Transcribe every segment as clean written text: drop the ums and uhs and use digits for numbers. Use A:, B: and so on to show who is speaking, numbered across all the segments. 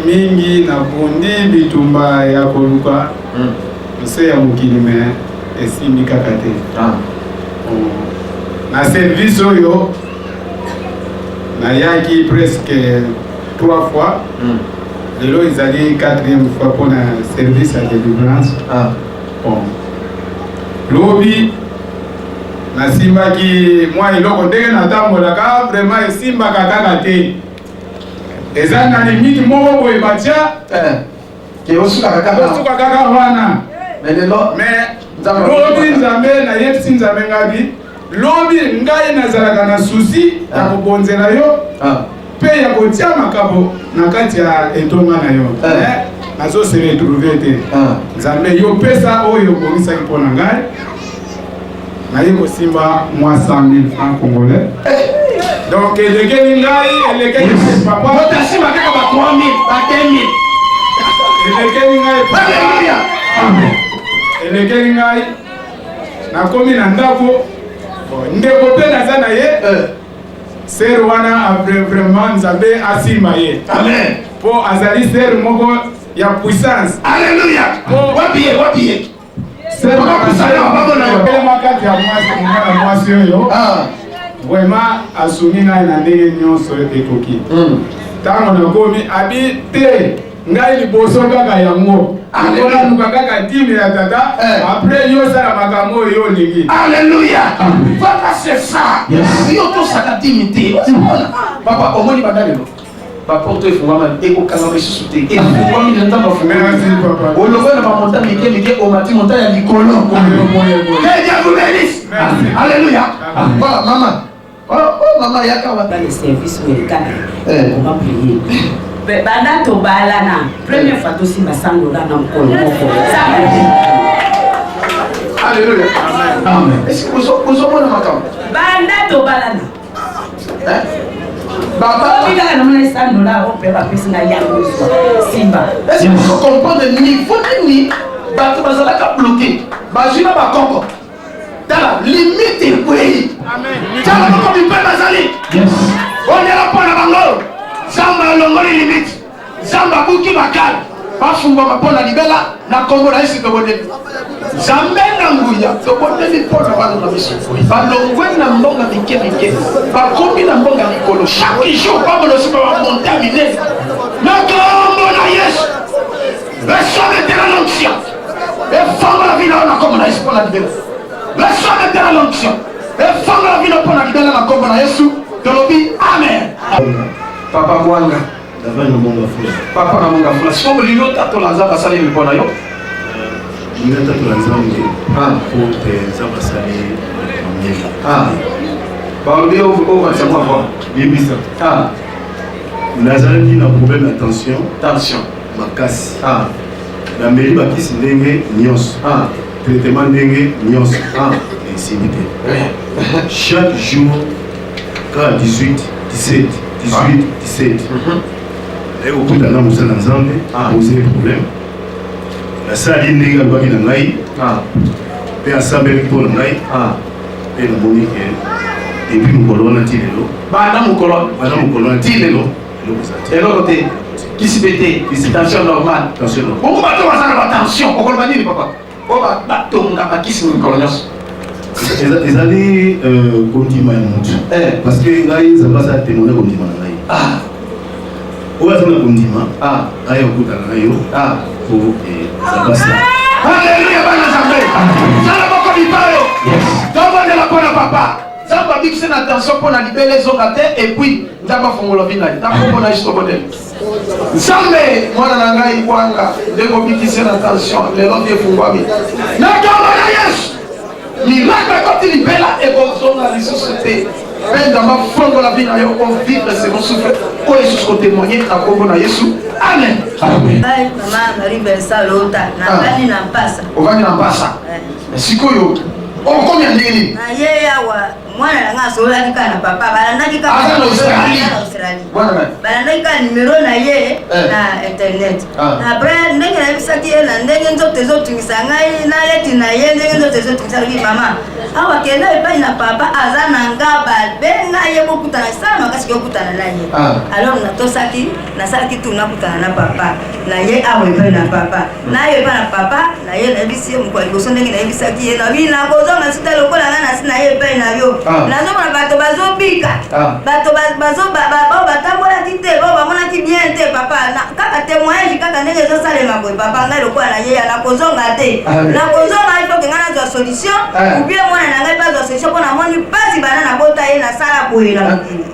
A: mingi na bundi bitumba ya koluka mse ya mukilime esimbi kaka te na service oyo nayaki presque 3 fois lelo ezali 4e fois pour na service ya délivrance lobi nasimbaki mwa eloko ndenge natambolaka vraiment esimbaka kaka te eza na limite moko boye batia osuka kaka wana lobi nzambe nayebisi nzambe ngabi lobi ngai nazalaka na susi ya kobonzela yo mpe ya kotia makambo na kati ya etonga na yo nazose retrouve te nzambe yo pesa oyo obongisaki mpo na ngai naye kosimba mwa 100 000 francs congolais donc elekeli ngai elekeli papa
B: otasimba kaka ba 3 000 ba 10 000
A: elekeli ngai elekeli ngai nakomi na ndako ndeko mpe naza na ye ser wana vraiment nzambe asimba ye mpo azali ser moko ya puissance.
B: Alléluia. Wapiye
A: makati ya mwasi oyo vraiment asuni ngai na ndenge nyonso ekoki ntango nakomi abi te ngai liboso kaka yango akolamuka kaka 10 000 ya tata apres yo osala makambo oyo yo olingi.
B: Alléluia. Voilà, c'est ça. Yo tosaka 10 000 te papa omoni badalelo baporto efungwama ekokanga lisusu te efungwami na ntango afungwami olongo na bamontagne mike omati montagne ya likolo. Alléluia. Voilà maman. Oh maman yaka wa
C: dans le service médical on va prier bana to balana première fois to simba $100 na mkono moko.
B: Alléluia. Amen. Est-ce que vous mona makambo
C: bana to balana
B: Baba,
C: il a amené $100 au père à piscine à Yango Simba.
B: est-ce que vous comprenez le niveau de ni bato bazalaka bloqué bazina bakongo tala limite ekwei tala moko bipe bazali onyala mpona bango zamba elongoli limite zamba buki bakala bafungwama mpona libela na kombo na yesu tobondeli zambe na nguya tobondeli mpona bana na biso balongwe na mbonga mike bakomi na mbonga likolo chaque jour babolosimba bamonte ya minene na kombo na yesu besomete na l'onction efongola vino na kombo na yesu mpona libela besomete na l'onction efongola vino mpona libela na kombo na yesu tolobi amen. Papa Mwanga papa na monga fula siko lilo tato la nzamba sali mpona yo
D: Nina tato la nzambe pour te nzamba sali mamiela
B: baolobi o matiyamwa kwa
D: yebisa nazalaki na problème ya tension makasi na meli bakisi ndenge nyonso traitement ndenge nyonso esili te chaque jour quand 18 17 okuta na mosala nzambe pose problème nasali ndenge alobaki na ngai mpe asambeli mpo na ngai mpe namoni ke depuis mokolo wana ti lelo
B: banda mokolo
D: wana ti lelo
B: eloko te kisi pe te tension normale bongo bato baza na batension okoloba nini papa po batonga bakisi mikolo nyonso
D: ezali kondima ya motu parce que ngai nzambe asala témoigné kondima na ngai oyo aza na kondima aya okutana na yo po nzambe asala.
B: Alléluia bana nzambe zala moko bipayo tobondela mpona papa nzambe abikisi na tension mpona libela ezonga te epuis nzambe afongola vi na ye takomona yesu tobondela nzambe mwana na ngai bwanga ndenge obikisi na tension lelo ndi efungwami na nkombo na yesu miracle ekoti libela ekozonga lisusu te mpe nzambe afongola vi na yo ovivre second souffle oyo esusu kotémoigne na nkombo na yesu amen. ovandi na mpasa sikoyo okomi ya ndenge nini
E: mwana nanga asololaki kaka na papa balandaki kaka
B: aza na Australie
E: ezali
B: Voilà.
E: balandaki ka numéro na ye na internet après ndenge nayebisaki ye na ndenge nzoto ezotungisa ngai naleti na ye ndenge nzoto ezotungisa lobi mama awa kenda epai na papa aza na nga babenga ye bokutana sala makasi kokutana na ye alors natosaki nasalaki tu nakutana na papa na ye awa epai na papa na ye epai na papa na ye nayebisi ye mokwa liboso ndenge nayebisaki ye nabi nakozonga suta lokola nga nasi na ye epai na yo nazomona bato bazobika bato batambolaki te bo bamonaki bien te papa kaka témoignage kaka ndenge ezosalema boye papa ngai lokola na ye nakozonga te nakozonga ifoke ngai nazwa solution ubie mwana na ngai bazwa solution mpo namoni mpasi bana nabota ye nasala boye na mokili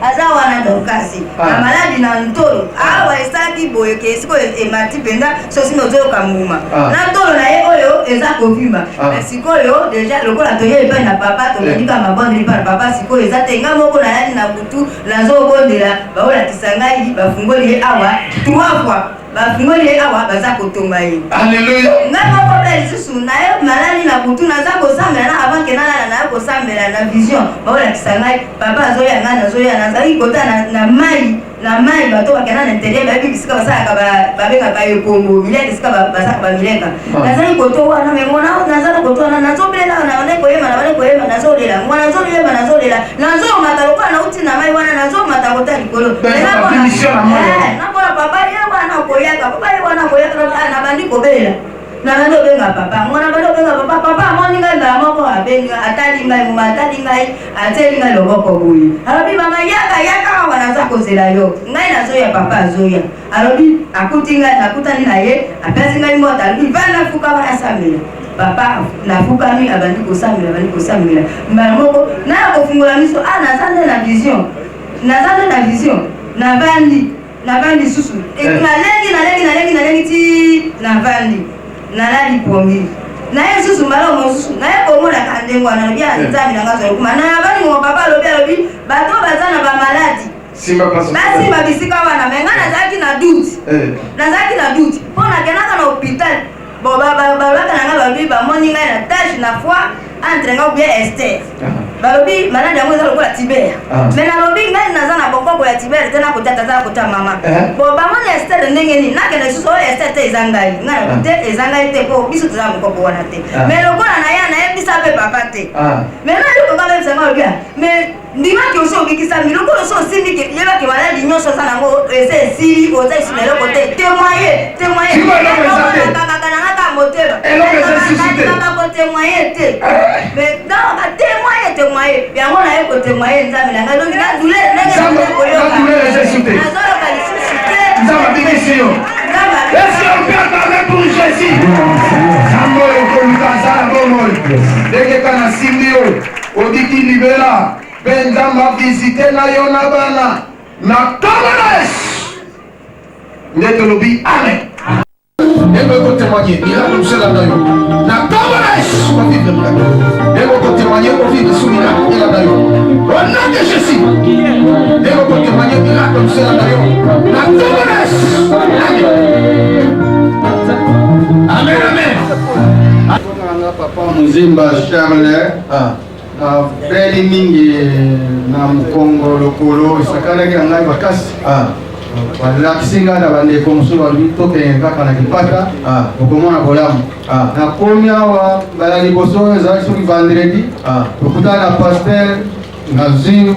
E: aza wana dokasi na maladi na ntolo awa esalaki boye ke esiko emati mpenza sosi ozoyoka mbuma na ntolo na ye oyo eza kovimba sikoyo deja lokola toye epai na papa tomedika mabondeli epai na papa sikoyo eza te nga moko nalali na butu nazobondela baolakisa ngai bafungoli ye awa 3 fois bafungoli ye awa baza kotonga ye
B: Alléluia.
E: ngai moko mpe lisusu na ye malali na butu naza kosambela na avanke nalala naye kosambela na vision baolakisa ngai papa azoya ngai nazoya nazalaki kota na mai bato bakenda na interieur bayebi bisika basalaka babengaka ekombo mileka esika basalaka bamileka nazali koto wana me mona nazala koto wana nazobelela nabane koyeba nazolela mwana nazolela nazomata lokola nauti na mai wana nazomata kota likolo namona papa ye wana koyaka papa ye wana koyaka nabandi kobelela nabandi obenga papa mwana bandi obenga papa amoni ngai mbala moko abenga atali ngai moma atali ngai ateli ngai loboko boye alobi mama yaka awa naza kozela yo ngai nazoya papa azoya alobi akuti ngai nakutani na ye apesi ngai mota alobi vanda fuka wana sambela papa nafukami abandi kosambela mbala moko naya kofungola miso naza nde na vision navandi susu nalengi ti navandi nalali pongi naye susu mbala mosusu naye komonaka ndenge wana alobi nzambi na nga zolokuma navandi mo papa alobi bato baza na bamaladi basimba bisika wana me nga nazalaki na doute mpo nakendaka na hôpital balobaka na nga balobi bamoni ngai na tage na foi entre nga obien Esther balobi maladi yango eza lokola tibere me nalobi ngai naza na bokoko ya tibere te nakotata aza nakota mama bo bamoni Esther ndenge nini nakende susu oyo Esther te eza ngai ngai nalobi te eza ngai te mpo biso toza na bokoko wana te me lokola na ye nayebisa mpe papa te me nayokoka bebisa nga lobi me ndimaki osi obikisami lokola osi osindiki yebaki maladi nyonso aza nango eza esili oza esina eloko te témoignekakaka nanga ka motema kaka kotémoigné te témoigné yango naye kotémoigné nzambe na ngai donki nadule nazoloka lisusu te
B: Est-ce qu'on peut attendre pour Jésus? Samboyo koluka sala bomol. Deke kana simbio. Odiki libera. Benzamba visite na yona bana. Na tomones. Ndete lobi amen. Ego ko témoigner, il a tout cela dans yo. Na tomones. On vit le miracle. Ego ko témoigner, on vit le miracle, il a dans yo. Au nom de Jésus. Ego ko témoigner, il a tout cela dans yo. Na tomones. Amen. Amen.
F: Papa Muzimba Charles na beli mingi na mkongo lokolo sakanaki ngai bakasi balakisi ngai na bandeko mosusu balobi tokende kaka na kipata okomona bolamu nakomi awa bala liboso ezalaki soki vendredi tokutana na paster nazwi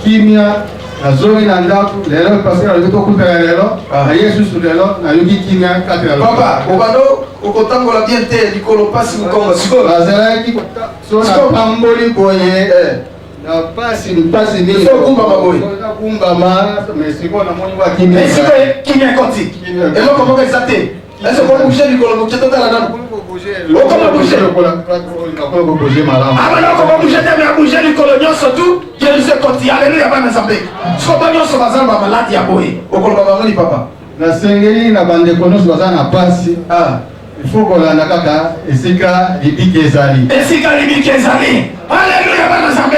F: kimia nazongi na ndako lelo paster alobi tokutana lelo naye susu lelo nayoki kimia kati na
B: papa obando okotangola bien te likolo pasi mukongo sikoyo
F: azalaki so na pamboli boye na pasi mingi
B: okumbama boye
F: okumbama mais sikoyo namoni bwa kimia
B: kimia ekoti eloko moko eza te ese okobouge likolo moke totala nano
F: okobouge malamu
B: abana okobouge te me abouge likolo nyonso tu yesu ekoti aleluya bana nzambe siko ba nyonso baza na bamaladi ya boye okoloba bangoni papa
F: nasengeli na bandeko nyonso baza na pasi ifo kolanda kaka esika libiki ezali
B: aleluya bana nzambe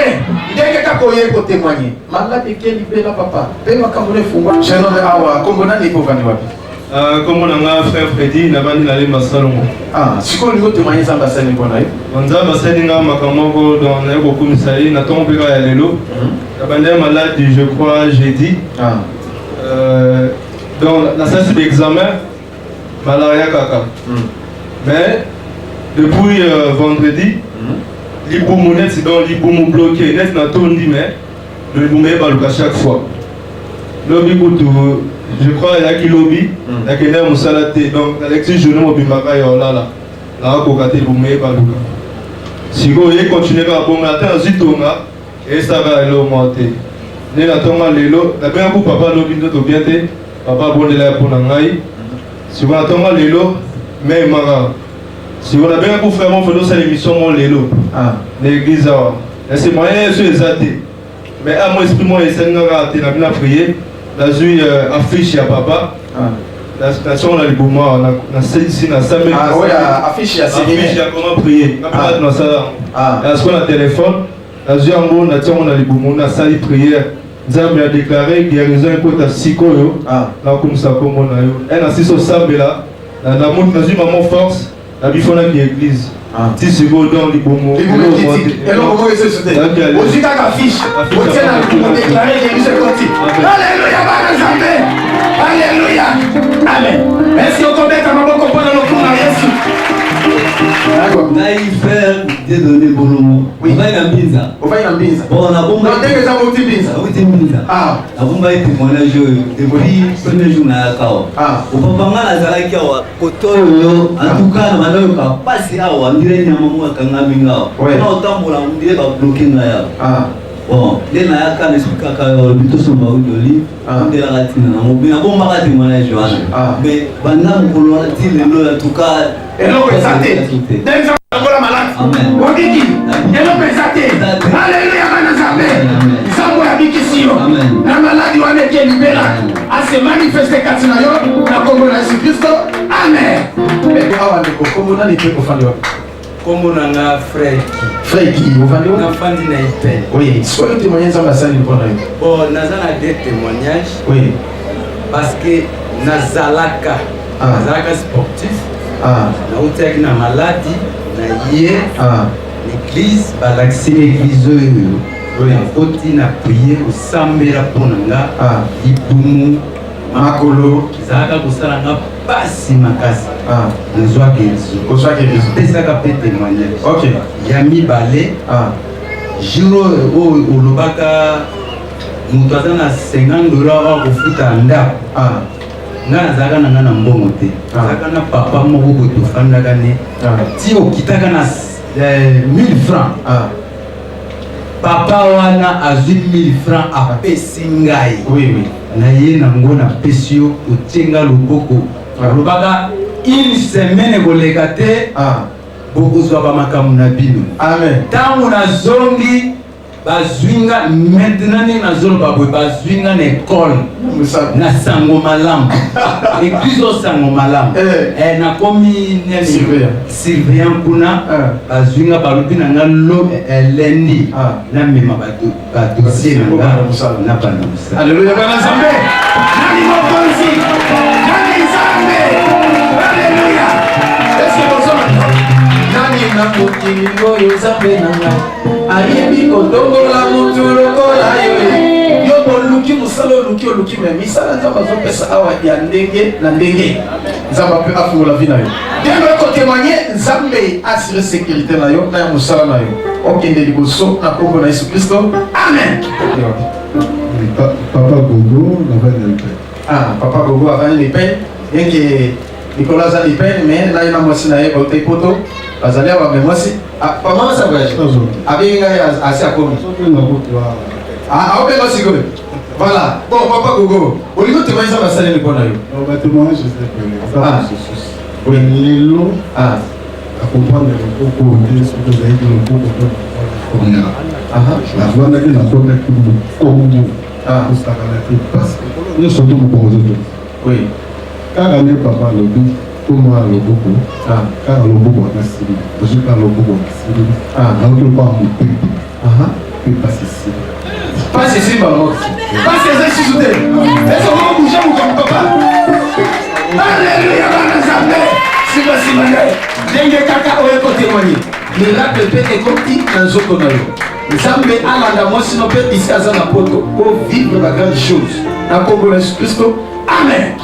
B: ndenge kaka oye kotémoigne maladi eke libela papa mpe makambo nefungwa jenome awa kombo nani ekovani wapi
G: Comme on a frère Freddy, il a vendu l'aller Massalongo.
B: Ah, si on lui témoigner ça, c'est un bon aïe.
G: On a passé dans Makamoko dans le commissariat, on a tombé à l'élo. Il a vendu malade, je crois, jeudi. Donc, la séance d'examen, malaria kaka. Mais, depuis vendredi, l'iboumu net, c'est donc l'iboumu bloqué. Net n'a tout dit, mais le l'iboumu est balouka chaque fois. Lobby Koutou, je crois qu'il y a qui lobby, il y a qui est moussalate. Donc, l'élection journée, on peut là, là, kokate l'iboumu est balouka. Si vous voulez continuer à bon matin, Zitonga, et ça va aller augmenter. Né la tonga lelo, la bien pour papa lobby de bien te, papa bon de la pour nangai. Si vous attendez lelo, mais mara. Si vous avez bien pour faire mon fait cette émission mon lelo. L'église a. C'est moyen sur les athées. Mais à mon esprit moi essaie de rater la bien prier. La joue affiche à papa. La station là le bouma na ici na samedi.
B: Ah ouais, affiche à séminaire.
G: Affiche à comment prier. Après dans ça. La ce qu'on a téléphone. La joue en bon na tiens on a le bouma na salle prière. Nzambe a déclaré guérison pour sikoyo na kumisa kombo na yo. Elle assiste au sable là. Na monte na maman force. La bifona qui église. Si c'est beau dans les boumous.
B: Et donc comment est-ce que c'était? Aussi quand affiche. Vous tiens à déclarer guérison continue. Alléluia, Alléluia. Amen. Merci au combat quand on comprend le coup dans Jésus.
H: Naïfer dédonné Bolomo.
B: Oui.
H: On va y en binza.
B: On va y en binza.
H: Bon, on a bon.
B: Non, dès que ça va au binza.
H: Oui, c'est binza.
B: Ah.
H: La bombe a été témoignage depuis premier jour na Kao.
B: Ah.
H: Au papa ngala zalaki awa kotoyo en tout cas na manoyo ka pasi awa ndire nyama mo kanga minga. Na otambola ndire ba bloquer na ya. Ah. Bon, dès na ya ka n'explique ka le bito so ba udoli. De la ratina na mo bien bomba ka témoignage Joanne. Mais banda ngolo ti lelo en tout cas
B: et l'on peut s'attendre. Dès que ça va malade. Amen. On dit et l'on peut s'attendre. Alléluia, Manazambe. Zambo ya bikisio. Amen. Na maladi wa meke libera. A se manifester katina yo na kombo na Yesu Kristo. Amen. Mais awa ndiko kombo na lipe kofandi wa.
I: Kombo na nga
B: Frère qui vous vendez
I: na fandi na ipe.
B: Oui, soit le témoignage ça va ça pour nous.
I: Bon, nazana des témoignages.
B: Oui.
I: Parce que nazalaka sportif. Na utek na maladie na hier. L'église balaxi l'église na poti na prier osambela ponanga ibumu makolo zaka kusala nga pasi makasi nazwa guérison pesaka pe témoignage.
B: OK.
I: Ya mibale jour oyo olobaka moto aza na 50 $ oyo kofuta ndako nga nazalaka na nga na mbongo te nazalaka na papa moko boye tofandaka ne ti okitaka na 1000 francs papa wana azwi 1000 francs apesi ngai na ye nango napesi yo otie nga loboko alobaka une semaine koleka te bokozwa bamakambo na bino ntango nazongi bazwinga maintenant ndenge nazoloba boye bazwinga na ekole na sango malamu église o sango malamu nakomi surveillant kuna bazwinga balobi na nga lendi namema badossier na nga na bana mosala.
B: Alléluia, bana Nzambe nani mokonzi nani Nzambe. Alléluia. Est-ce que bozoma nani na mokili oyo Nzambe na nga ayebi kotongola mutu lokola yo yo boluki mosala oluki me misala Nzambe azopesa awa ya ndenge na ndenge Nzambe mpe afungola vi na yo ndenge okotémoigne Nzambe asire sécurité na yo na ya mosala na yo okende liboso na kombo na Yesu Kristo. Amen.
J: Papa Gogo avani les peines.
B: Papa Gogo avani les peines. Bien que Nicolas a les peines, mais là il a moisi na ye bote poto. Bazali a ba moisi. Comment ça voyage? Avec nga assez à commis. Open aussi go. Voilà. Bon Papa Gogo, au niveau témoignage ça va saler le bon ayo.
J: On va témoigner je sais que oui lelo à comprendre le beaucoup de ce que vous avez dit le beaucoup de la voix qui n'a pas été comme parce que nous sommes tous pour eux.
B: Oui.
J: Car on est papa le but, pour moi le beaucoup. Car le beaucoup a signé. Je suis pas le beaucoup a signé. Donc pas mon pays. Puis pas ici.
B: Pas ici maman. Pas ici sous terre. Est-ce qu'on va bouger ou comme papa? Alléluia, bana Nzambe. Simba ndenge kaka oyo kotémoigner. Miracle pe ekoti na nzoto na yo. Nzambe alanda mwasi no pe ici aza na poto pour vivre la grande chose. Na kombo la Jésus Christo. Amen.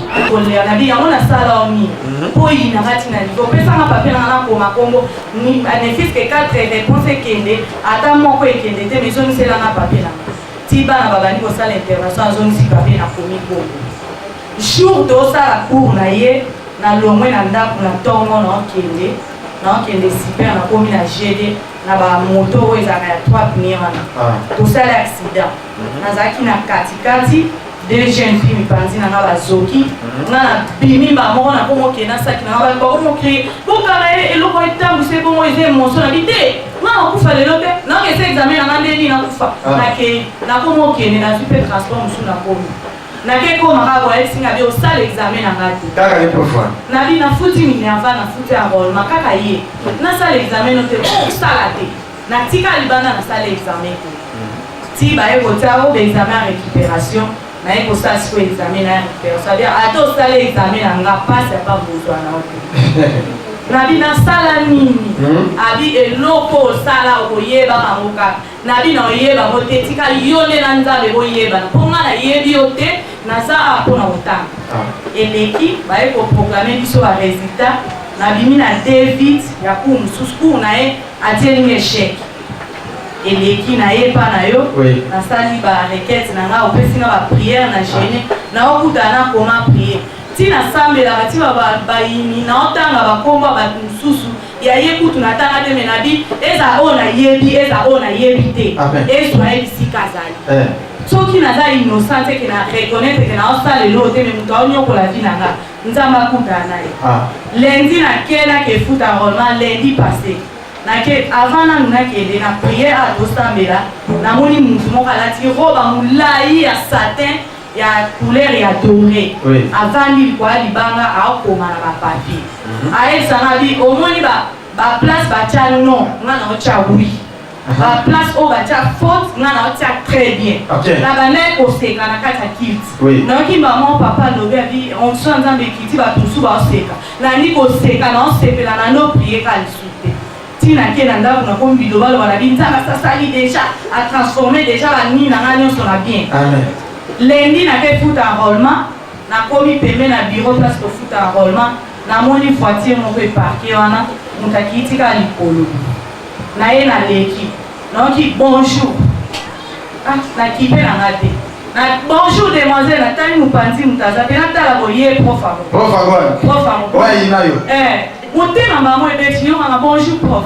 C: Na bi yango na sala omi. Po ina ngati na niveau. Pesa nga papier na koma kombo ni bénéfice que 4 réponses kende ata moko ekende te maison sela na papier na. Tiba na babani ko sala intervention zone si papier na komi kombo. Jour de sala cour na ye na longwe na ndako na tongo na okende super na komi na GD na ba moto ezaka ya 3 pneus wana. To sala accident. Nazaki na katikati deux jeunes filles mipanzi na bazoki na bimi ba moko na komo kena saki na ba komo crier bokala eloko etambuse bongo eze monso na bité na okufa lelo te na ke examen na ndeni na kufa na ke na komo kene na super transport musu na komi na ke ko maka bo esinga be o sala examen na ngati
B: kaka le profane
C: na bi na futi minerva na futi enrôlement kaka ye na sala examen no te o sala te na tika libana na sala examen te ti ba e kota o be examen à récupération na eko ça sur examen na récupération ça veut dire à tout ça l'examen na nga passe pas besoin na ote na bi na sala nini abi eloko sala oyeba mamoka na bi na oyeba mote tika yone na nzambe boyeba ponga na yebi ote na za apona otanga eleki ba eko programmer biso ba résultat na bimi na David ya ku mususu na e atieli échec eleki na yepa na yo na sali ba requête na nga opesi nga ba prière na gêné na okuta na koma prier tina sambela bati ba yini na otanga ba komba ba mususu ya yekutu na tanga te menabi eza ona yebi te ezwa ebisika zali soki naza innocente ke na reconnaître ke na osala lelo te me mutu aonyokola vi na nga nzamba kuta na ye lundi na kela ke foot enrôlement lundi passé nake avant na nuna kende na prière à tosambela na moni mutu moko alati roba mulai ya satin ya couleur ya doré avandi kwa libanga akoma na ba papier aesanga bi omoni ba place ba tia non ngana ocha oui ba place o ba tia faute ngana ocha très bien na bana oseka na kata kit na kimba mon papa lobi abi on chanza be kiti ba tusu ba oseka na ni ko seka na osepela na no prier ka lisute tina ke na ndako na kombi lobalo wana binzanga sasa ali déjà a transformer déjà la nini na ngani on a bien amen lundi na ke foot enrôlement na komi peme na bureau place ko foot enrôlement na moni voiture moko parqué wana mutakitika likolo na ye na leki na ki bonjour na kipe na ngate na bonjour demoiselle na tani mupanzi mutaza pe na tala boye prof ouais inayo motema bango ebeti yo ngana bonjour prof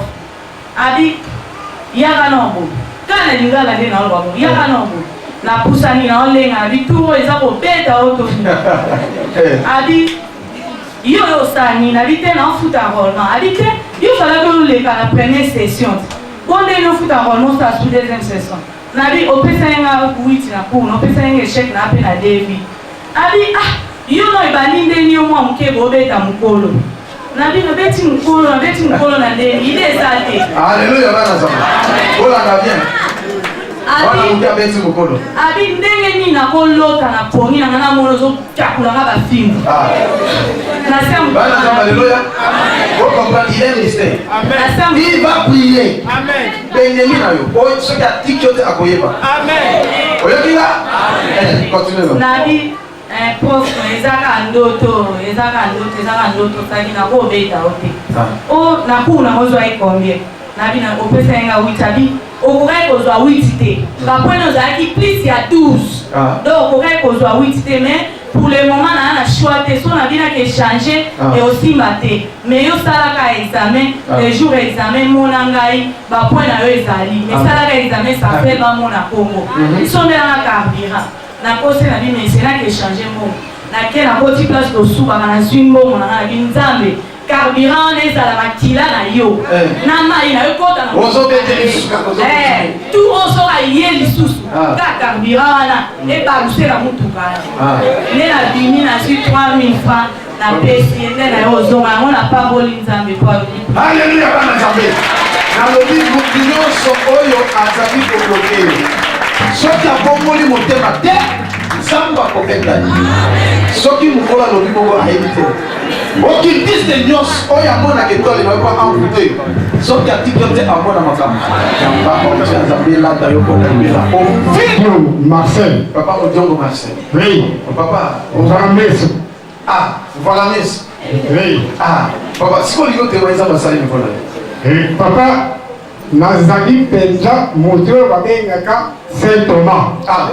C: abi yaka nombo kana lingala nde na olwa mo yaka nombo na pusani na olenga abi tumo eza kobeta oto abi yo sani na bite na foot enrôlement abi te yo fala ko leka na première session bonde no foot enrôlement ça sur deuxième session na bi opesa nga kuiti na ku no opesa nga échec na pe na David abi yo no ibani nde ni omo mukebo obeta mukolo na bi no beti mukolo na nde ile sate
B: alléluia bana zama ola na bien wana mukia beti mukolo
C: abi ndenge ni na kolota na pongi na ngana mono zo chakula nga ba fingu na sema
B: bana zama alléluia vous comprenez il est ministère amen il va prier amen benemi na yo o so ka tikyo te akoyeba amen oyokila amen continue
C: na bi prof ezaka ndoto saki na ko beta ote o na kuna mozo ai combien na bi na opesa nga witabi okokai kozwa 8 te bapone ozalaki plus ya 12 donc okokai kozwa 8 te mais pour le moment na choix te so na binaki échanger et osimba te mais yo salaka examen le jour examen mona ngai bapone na yo ezali mais salaka examen ça fait bamona kongo sombelanga carburant na kose na bino esenaki échanger mbongo na ke na koti place tosubaka na zwi mbongo na nga binzambe carburant ezala makila na yo na mai na yo kota na tout osoka ye lisusu ka carburant wana ebalusela mutuka nde na bimi na zwi 3000 francs na pesi nde na yo ozonga yango na pamboli nzambe po
B: alleluya bana nzambe nalobi motu nyonso oyo azali kobloke soki abongoli motema te nzambe akobenda soki mokolo alobi bongo ayebi te okitiste nyonso oyo amonaka etole bayeba ampute soki atiki te amona makambo yamba nzambe elanda yo kodabela
F: Marcel.
B: Papa Odiongo Marcel.
F: Oui.
B: Papa
F: Valamese.
B: Ah, Valamese.
F: Oui.
B: Ah, papa, si on dit que tu es un bassin de Valamese.
F: Papa, nazali penza moto babengaka Saint Thomas.
B: Ah.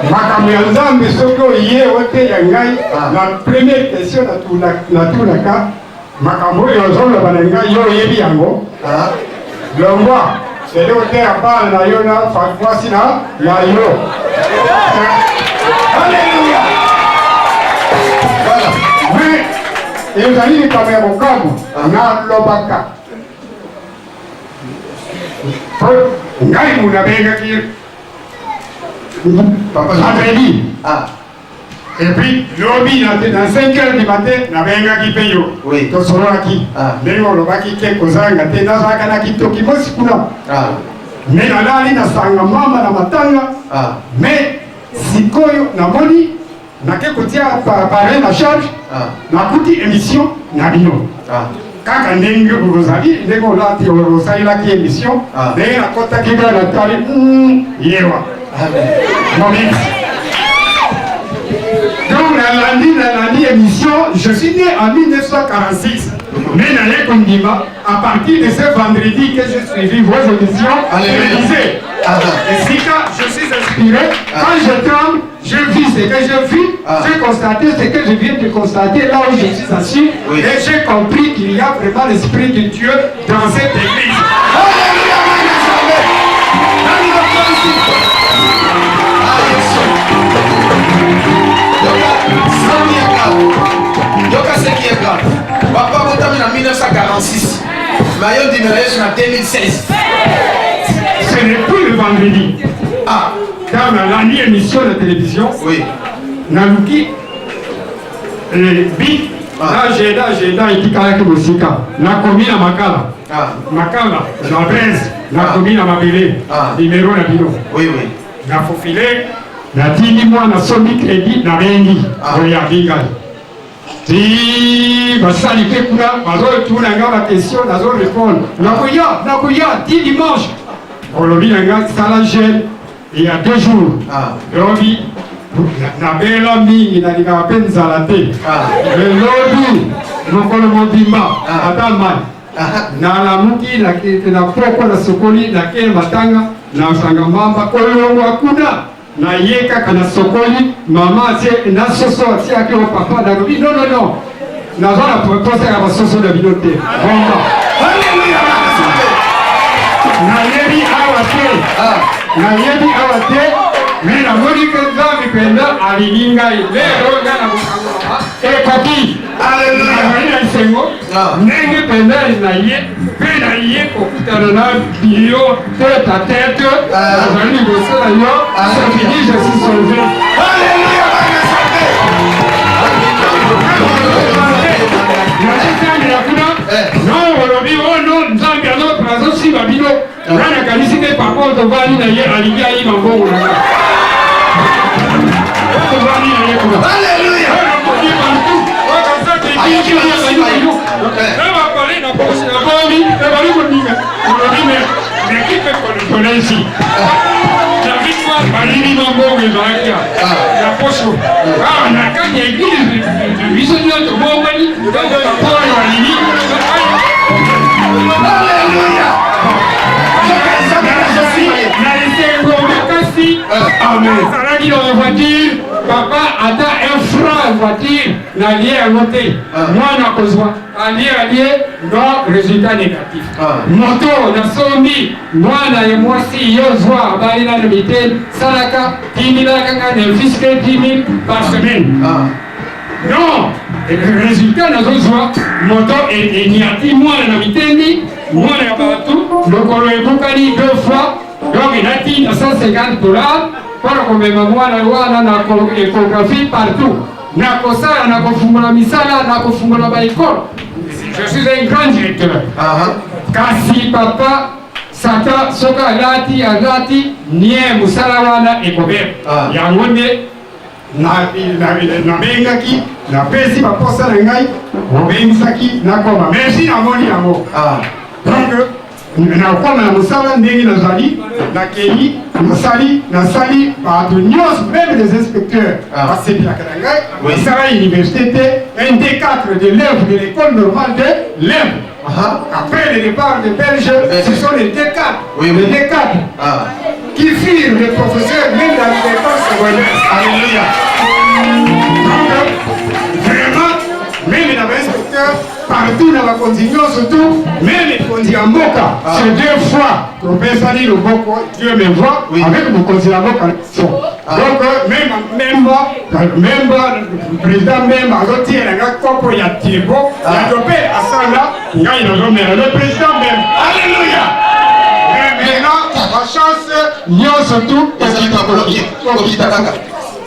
F: Makambo ya Nzambe soki oye ote ya ngai na première question natulaka makambo oyo ozoloba na ngai yo oyebi yango longwa sele otera bana na yo na mwasi na yo. Alléluia. Voilà. Mais ezali likambo ya mokambo nalobaka ngai mundu abengaki vendredi. Ah. Et puis, lobby dans 5 heures du matin, na benga ki peyo. Oui. To soraki. Ah. Bengo lobaki ke kozanga te na zaka na kitoki mosi kuna. Ah. Mais na lali na sanga mama na matanga. Ah. Mais sikoyo na moni na ke kotia paré na charge. Ah. Na kuti émission na bino. Ah. Kaka ndenge ozali ndenge lati ozali la ki émission. Ah. Ndenge na kota ki na tali yewa. Amen. Donc la lundi émission, je suis né en 1946. Mais à partir de ce vendredi que j'ai suivi vos émissions, je disais, et si quand je suis inspiré, quand je tremble, je vis ce que je vis, j'ai constaté ce que je viens de constater là où je suis assis, et j'ai compris qu'il y a vraiment l'Esprit de Dieu dans cette église. Alléluia.
B: Yoka ce qui est grave. Papa Botami en 1946. Maillot du mariage en 2016.
F: Ce n'est plus le vendredi. Ah, dans l'année émission de télévision. Oui. Naluki. Bit. Là, j'ai dit que musika. Na commis à Makala. Makala. La braise. Na commis à Mabélé. Numéro na bino. Oui, oui. Na faufilé. Na tini moi na somi crédit na rengi. Oui, à Bigal. Si basali pe kuna bazo tuna ngaba question nazo répondre nakoya 10 dimanche olobi nga sala jeune il y a 2 jours lobi na bela mingi na linga penza la te lobi mokolo mobimba atama na la muki na poko na sokoli na ke matanga na sanga mamba kolongo akuna na yeka kana sokoli mama tie na soso tie ake o papa na lobi non na zona proposer à soso de binote bomba. Alléluia. Na yebi awate mais la monique nzambi penda alininga lero ngana bukangwa e papi. Alléluia. Na sengo nenge penda na ye penda ye kokutana na bio tête à tête azali bosala yo c'est fini je suis sauvé. Alléluia. Non, olobi ono nzambi azoprazo simba bino nana kanisi te papa otovani na ye alingi ayima mbongo na nga otovani na ye kuna. Alléluia. Nabakole na posi na bomi ebali koninga olobi mekipe konesi na victoire balini mambongo ezalaki na poso na kati ya église biso nyonso bongani oyo alini. Alléluia. Na esengo makasi azalaki dans la voiture papa ata un franc voiture na lie yango te mwana kozwa alie non résultat négatif moto nasombi mwana ye mwasi yo zwa abali na miteni salaka 10 000 kaka ne fiske 10 000 par semaine. Non, le résultat nazozwa moto enyati mwana na miteni mwana ya batu lokolo ebukani 2 fois donc inati na $150 pour komema mwana wana na échographie partout na kosala na kofungula misala na kofungula baekolo. Je suis un grand directeur. Kasi papa
K: Satan soka alati nie musala wana ekobe yango nde nabengaki napesi baposa na ngai obengisaki nakoma merci namoni yango donc nakoma na mosala ndenge nazali nakei nasali bato nyonso même des inspecteurs basepelaka na ngai nasala université te un D4 de l'œuvre de l'école normale de l'œuvre. Après le départ des Belges, ce sont les D4, les D4 qui firent les professeurs même dans l'école secondaire. Alléluia. Donc, vraiment, même dans l'inspecteur, partout dans la continuation, surtout, même les conduits en Moka, c'est 2 fois que le Père le Boko, Dieu me voit, avec mon conduit en Moka. Donc, même le président, même à l'autre, il y a un copo, il y a Thibaut, il y a Topé, à ça là, il y a le président même. Alléluia! Mais maintenant, la chance, il y a surtout,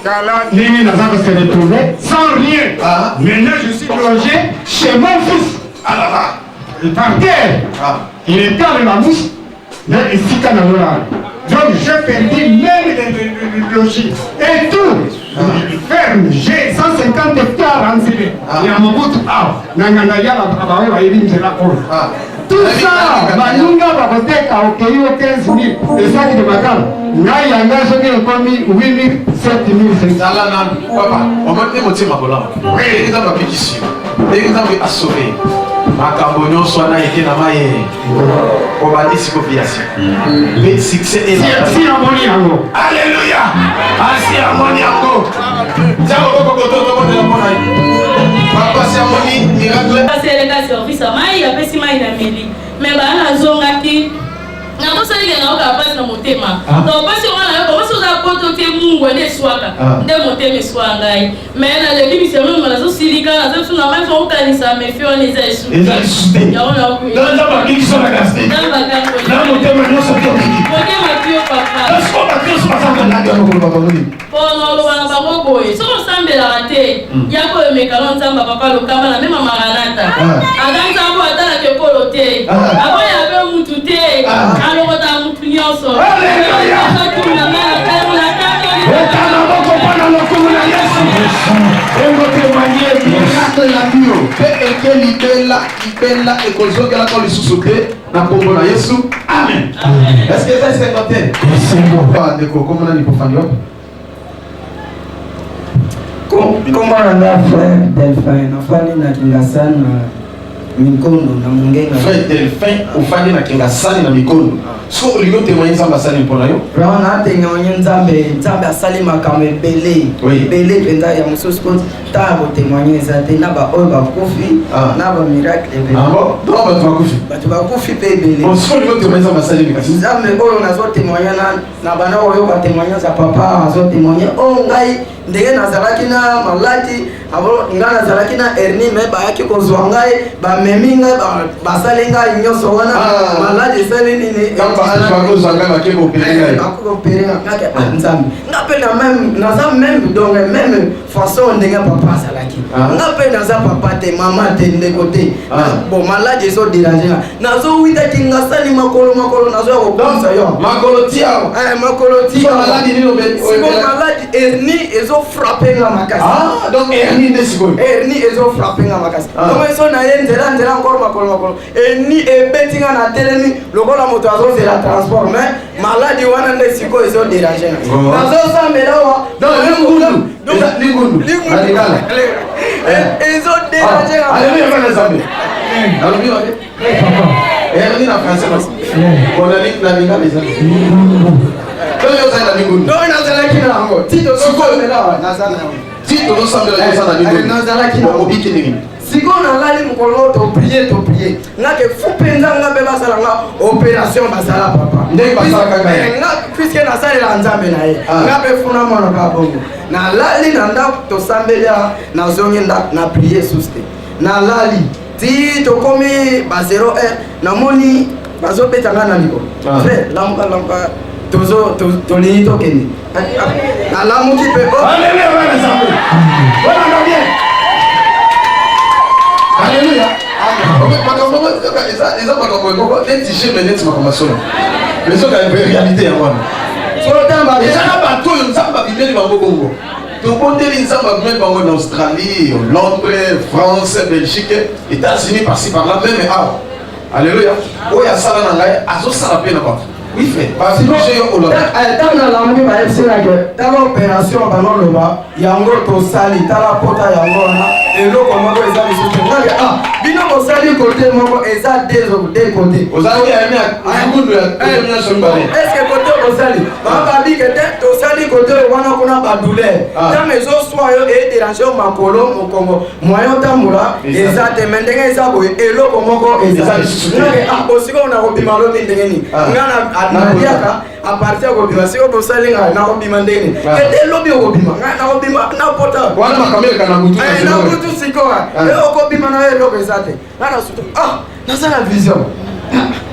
K: car là, Némi n'a pas se retrouver sans rien. Maintenant, je suis logé chez mon fils. Il par terre. Il est dans la mouche. Mais ici, quand on a. Donc, j'ai perdu même le logis. Et tout. Ferme, j'ai 150 hectares en Zébé. Il y a mon bout. Nangangaya, la Elim, c'est la cour. Tout ça, Manunga va voter à Okeyo 15 000. Et ça qui est ma gamme. Ngai yanga soki ekomi 8 000, 7 000.
B: Zala na papa, on va te montrer ma bola. Oui, les gens qui sont les gens qui assuré. Makambo nyonso wana ete na maye. On va dire copiation. Le succès est là.
K: Si amoni yango.
B: Alléluia. Si amoni yango. Zao ko to de la bona. Papa si amoni miracle.
C: C'est le cas service mai ya pesi mai na meli. Mais bana zonga ki nakosali na okapasi na motema donc pasi wana yo komosi oza poto te mungu ene swaka nde motema eswa ngai mais na leki bisema nazo silika nazo tuna mai fo kanisa me fi on eza esu ya ona ku
B: dans ba ki so na gaste na motema no so to ki
C: motema pio papa
B: so ba ki so ba na ndio ko ba ngoni
C: pono lo wana bango boye so sambela te ya ko emeka no nzamba papa lo kama na mema maranata adanza bo atala ke kolo te aboya be mutu te alors on mutu nyonso
B: libela ekozongela ko lisusu te na kombo na Yesu. Amen. Est-ce que ça c'est noté? C'est bon. Ndeko komona ni pofani wapi?
L: Comment on a frère Delphin, nafani na kingasana mikondo na mungenga.
B: Frère Delphin, ufani na kingasani na mikondo. So ulingo témoigner nzamba sali mpona yo?
L: Rona témoigner nzambe asali makambe belé. Belé penda ya mususu ko ta bo témoigner za te na ba oyo ba kufi na ba miracle belé.
B: Ah bon? Donc ba kufi.
L: Ba tu ba kufi pe belé.
B: On so ulingo témoigner nzamba sali mikasi.
L: Nzambe oyo nazo témoigner na bana oyo ba témoigner za papa azo témoigner o ngai ndenge nazalaki na maladi abo nga nazalaki na hernie me bayaki kozwa ngai bamemi ngai basali ngai nyonso wana maladi esali nini nzambe nga mpe naza même donc même façon ndenge papa azalaki nga mpe naza papa te mama te ndeko te bon maladi ezoderange nga nazowitaki ngasali makolo nazoya kokomisa yo makolo tiao maladi hernie frappé nga makasi.
B: Donc hernie de seconde.
L: Hernie ezo frappé nga makasi. Donc eso na ye nzela encore makolo. Hernie ebeti nga na telemi lokola moto azo zela transport mais maladie wana nde siko ezo déranger nga. Nazo sambela wa
B: donc lingundu.
L: Ezo déranger nga.
B: Alléluia bana zambe. Alléluia. Hernie na français parce qu'on a dit la linga les amis. Non, nazalaki na yango. Tito sambela yosana lingo.
L: Nazalaki na
B: obiki nini?
L: Siko nalali mokolo to prier. Ngake fu penza nga be basala nga opération basala papa.
B: Ndenge basala kanga.
L: Nga puisque nasalela nzambe na ye. Nga be funa mwana ka bongo. Nalali na ndako to sambela na zongi ndako na prier suste. Nalali ti to komi ba 0 heure namoni bazobeta nga na liko. Frère, lamka tolini tokende nalamuki mpe
B: Alléluia. eza makambo ekoko neti mais neti makambo solo mais soki réalité yango wana eza na bato oyo nzambe babimeli bango bongo tobondeli nzambe babimeli bango na Australie, Londres, France, Belgique, États-Unis, par-ci par-là, même awa alléluia oyo asala na ngai azosala mpe na bato oui frère basije yo oloba
L: tana lamuki bayebisinake tala opération banoloba yango tosali tala pota yango wana eloko moko eza lisusu nake bino bosali kote moko eza de kote
B: ozali ayemingundu ya sombale
L: eske kote bosali bababike te tosali kote wana kuna badouleur tama ezoswa yo ederange yo makolo mokongo moyen otambola eza te me ndenge eza boye eloko moko eza lisusu nake osika ona kobima lobi ndenge nini ngana nadiaka apartir ya kobima siko bosali ngai nakobima ndenge nini ete lobi okobima ngai nakobima napota
B: wana makameleka na mutu
L: na mutu sikoa okobima na yo eloko eza te ngana sutu nasala vision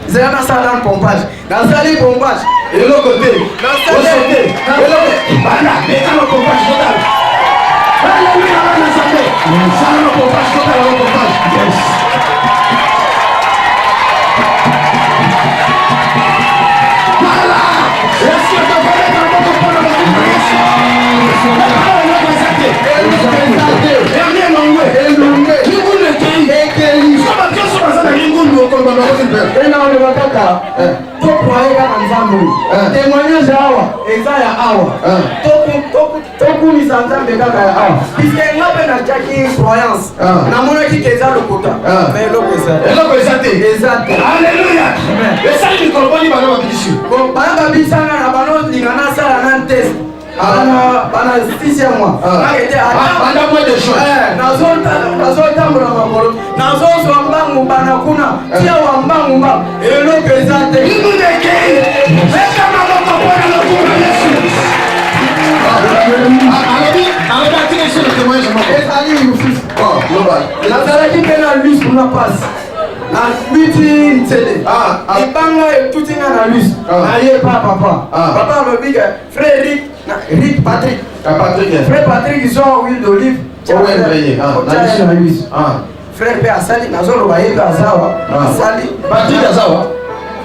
L: zela nasala pompage nasali pompage
B: eloko te osote eloko bana metano pompage total haleluya bana sambe sala pompage total pompage yes
L: témoignage awa eza ya awa tokumisa nzambe kaka ya awa puiske nga mpe natiaki croyance namonaki ke eza lokota mais eloko eza te alleluya
B: esali mikolo boni bana babisi
L: bana babisanga na banolinga nasala na test bana 6e mois
B: banda moins de juin
L: nazotambola makolo nazozwa mbangu bana kuna tia wa mbangu mbangu eloko eza te
B: indudekei ekamamoko mpona lokumu yesu
L: ezali lususu nazalaki mpe na lus kuna pasi nabiti ntsele libanga etuti nga na lus naye pa papa alobi ke frère Rick Patrick frère Patrick zwa huile d'olive otia na lus frère mpe asali nazoloba ye mpe azawa asali
B: Patrick azawa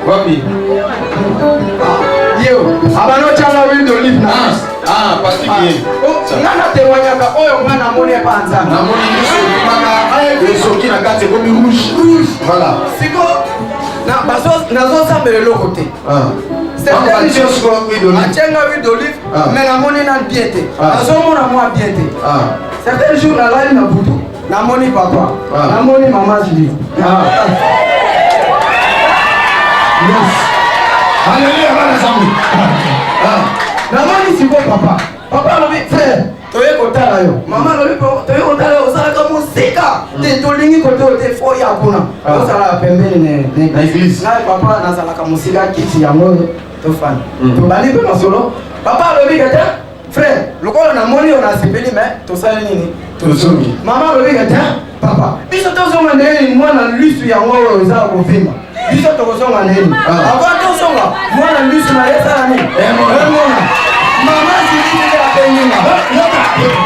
B: wapi
L: yo abanotyanga huile d'olive na lus
B: Patrick ye
L: nga natémoignaka oyo nga namoni epa nzambe
B: namoni esoki na kati ekomi rouge voilà
L: siko nazosambela eloko te atianga huile d'olive mais namoni na bien te nazomona mwa bien te certain jour nalali na butu namoni papa namoni mama Julie
B: Alléluia bana zambi
L: namoni siko papa alobi frère toye kotala yo mama alobi toye kotala yo osalaka mosika te tolingi kote oyo te fo ya kuna osalaka pembeni na église ngai papa nazalaka mosika kiti yango oyo tofani tobandi mpe masolo papa alobi kete frère lokola namoni yo nasepeli me tosali nini
B: tozongi
L: mama alobi kete papa biso tozonga ndeni mwana lusu yango oyo eza kovimba biso tokozonga ndeni avant tozonga mwana lusu na ye esala nini emona mama zilitile abenginga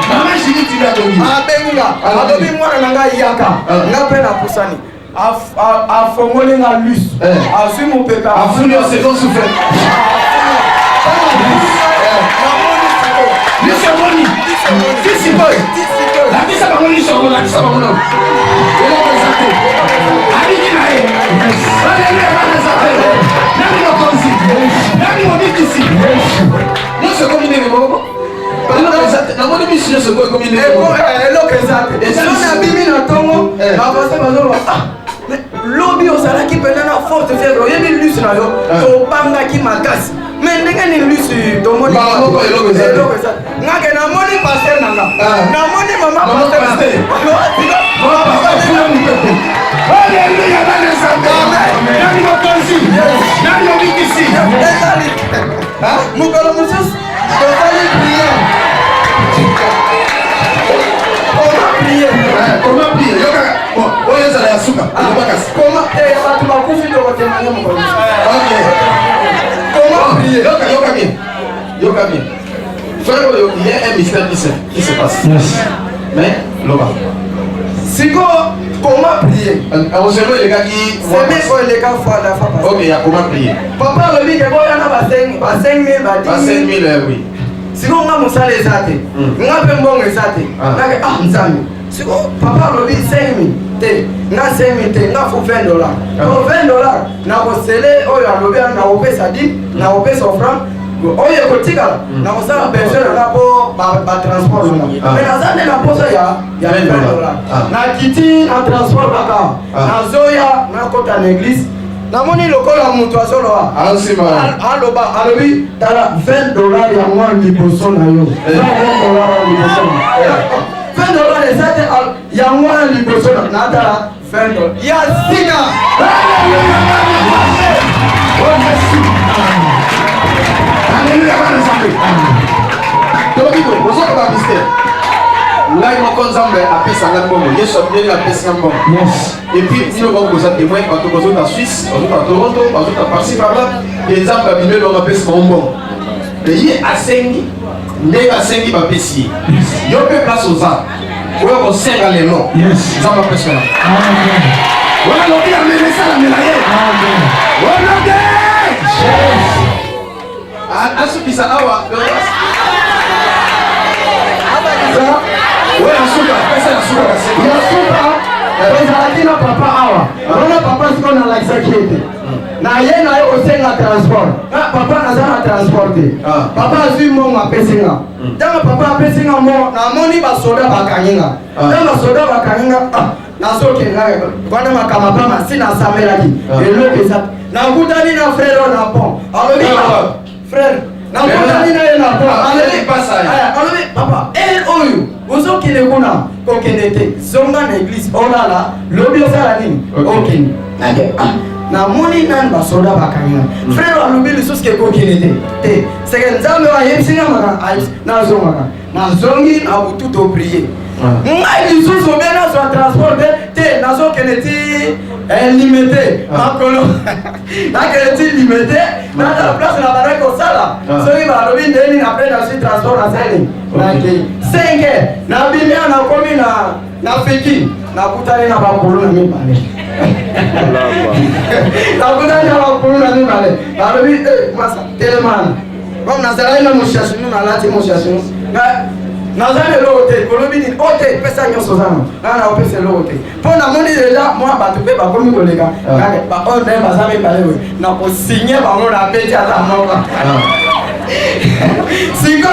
B: mama zilitile
L: abenginga alobi mwana na ngai yaka nga mpe napusani afongoli nga lusu azwi mopepe
B: afuni yo second souffle lisomoni tisikoy lakisa bango lisongo lakisa bango no eloko eza te aliki na ye aleluya bana eza te nani mokonzi nani mobikisi nyonso ekomi ndenge moko namoni miso nyonso ekomi ndenge
L: eloko eza te selo nabimi na ntongo bavase bazoloba lobi ozalaki mpena na forte fièvre oyebi lusu na yo tobangaki makasi me ndenge ni lusu tomoni eloko eza ngake namoni paster nanga namoni mama
B: Alléluia bana zambe nani mokonzi nani mobikisi
L: ezali mokolo mosusu tozali priere
B: comment prier yoka oyo ezala ya suka
L: comment bato bakufi tokotemanya mokolo
B: ok comment prier yoka bien frère oyo il y a un mystère qui se passe mais loba
L: siko comment prier.
B: On se met les gars qui.
L: C'est même pour les gars fois la fois.
B: Ok, il y a comment prier.
L: Papa le dit que bon, il y en a 5 000,
B: 5 000, oui.
L: Si on a mon salaire exact, on a un bon exact. Ah, Nzambe. Si papa le dit 5 000, na 5 000, na faut $20. Pour $20, na ko sele oyo alobi na opé ça dit, na opé son franc. Oyo kotika na ko sala besoin na po ba transport na. Mais na zane na posa ya $20. Na kiti na transport baka. Na zoya na kota na église. Namoni lokola mutu asoloa aloba alobi tala $20 ya mwa liboso na yo. $20 liboso. $20 ezate ya mwa liboso na tala $20. Ya sina.
B: Alléluia, bana Nzambe. Tobiko, bozoka ba mystère. Là il m'a conzambe apesa ngambongo. Yesu abiyeli apesa ngambongo. Yes. Et puis nous vont vous témoin quand vous êtes en Suisse, vous êtes à Toronto, vous êtes par-ci par-là, et Nzambe abiyeli on apesa ngambongo. Et il asengi, ndé asengi ba pesi. Yo pe place aux arts. Oyo ko senga les noms. Yes. Nzambe apesa. Amen. Voilà l'obia mais ça la melaye. Amen. Voilà. Yes. Asukisa awa.
L: Ouais, asuka, pesa asuka kasi. Asuka. Pesa na papa awa. Ona papa siko na like sakete. Na ye na yo osenga transport. Papa na za transporter. Papa azui mo ngapesinga. Tanga papa apesinga mo na moni ba soda bakanyinga. Tanga soda bakanyinga. Na soke ngaye. Kwana makama pama sina samelaki. Elo pesa. Na kutani na frère na pont. Alobi frère na kutani na ye na pont. Alobi pasa. Alobi papa oyo uzokile kuna kokendete zonga na église olala lobi osala nini okende na moni nan basoda bakanyina frère alobi lisusu ke kokendete te seke nzambe ayebisina maka na zonga na zongi na butu to prier ngai lisusu be na so transport te na so keneti limité makolo na keneti limité na la place na bara ko sala so iba lobi ndeni na pe na si transport na sali na ke 5 na bimia na komi na fiki na kutani na bakulu na mibale na kutani na bakulu na mibale alobi masa telemana comme na sala ina mushashinu na lati mushashinu nazale lote kolobi ni ote pesa nyoso zana na opesa lote pona moni deja moi batu pe ba komi koleka ba on ne ba sami balewe na ko signer ba ngona peti ata moka siko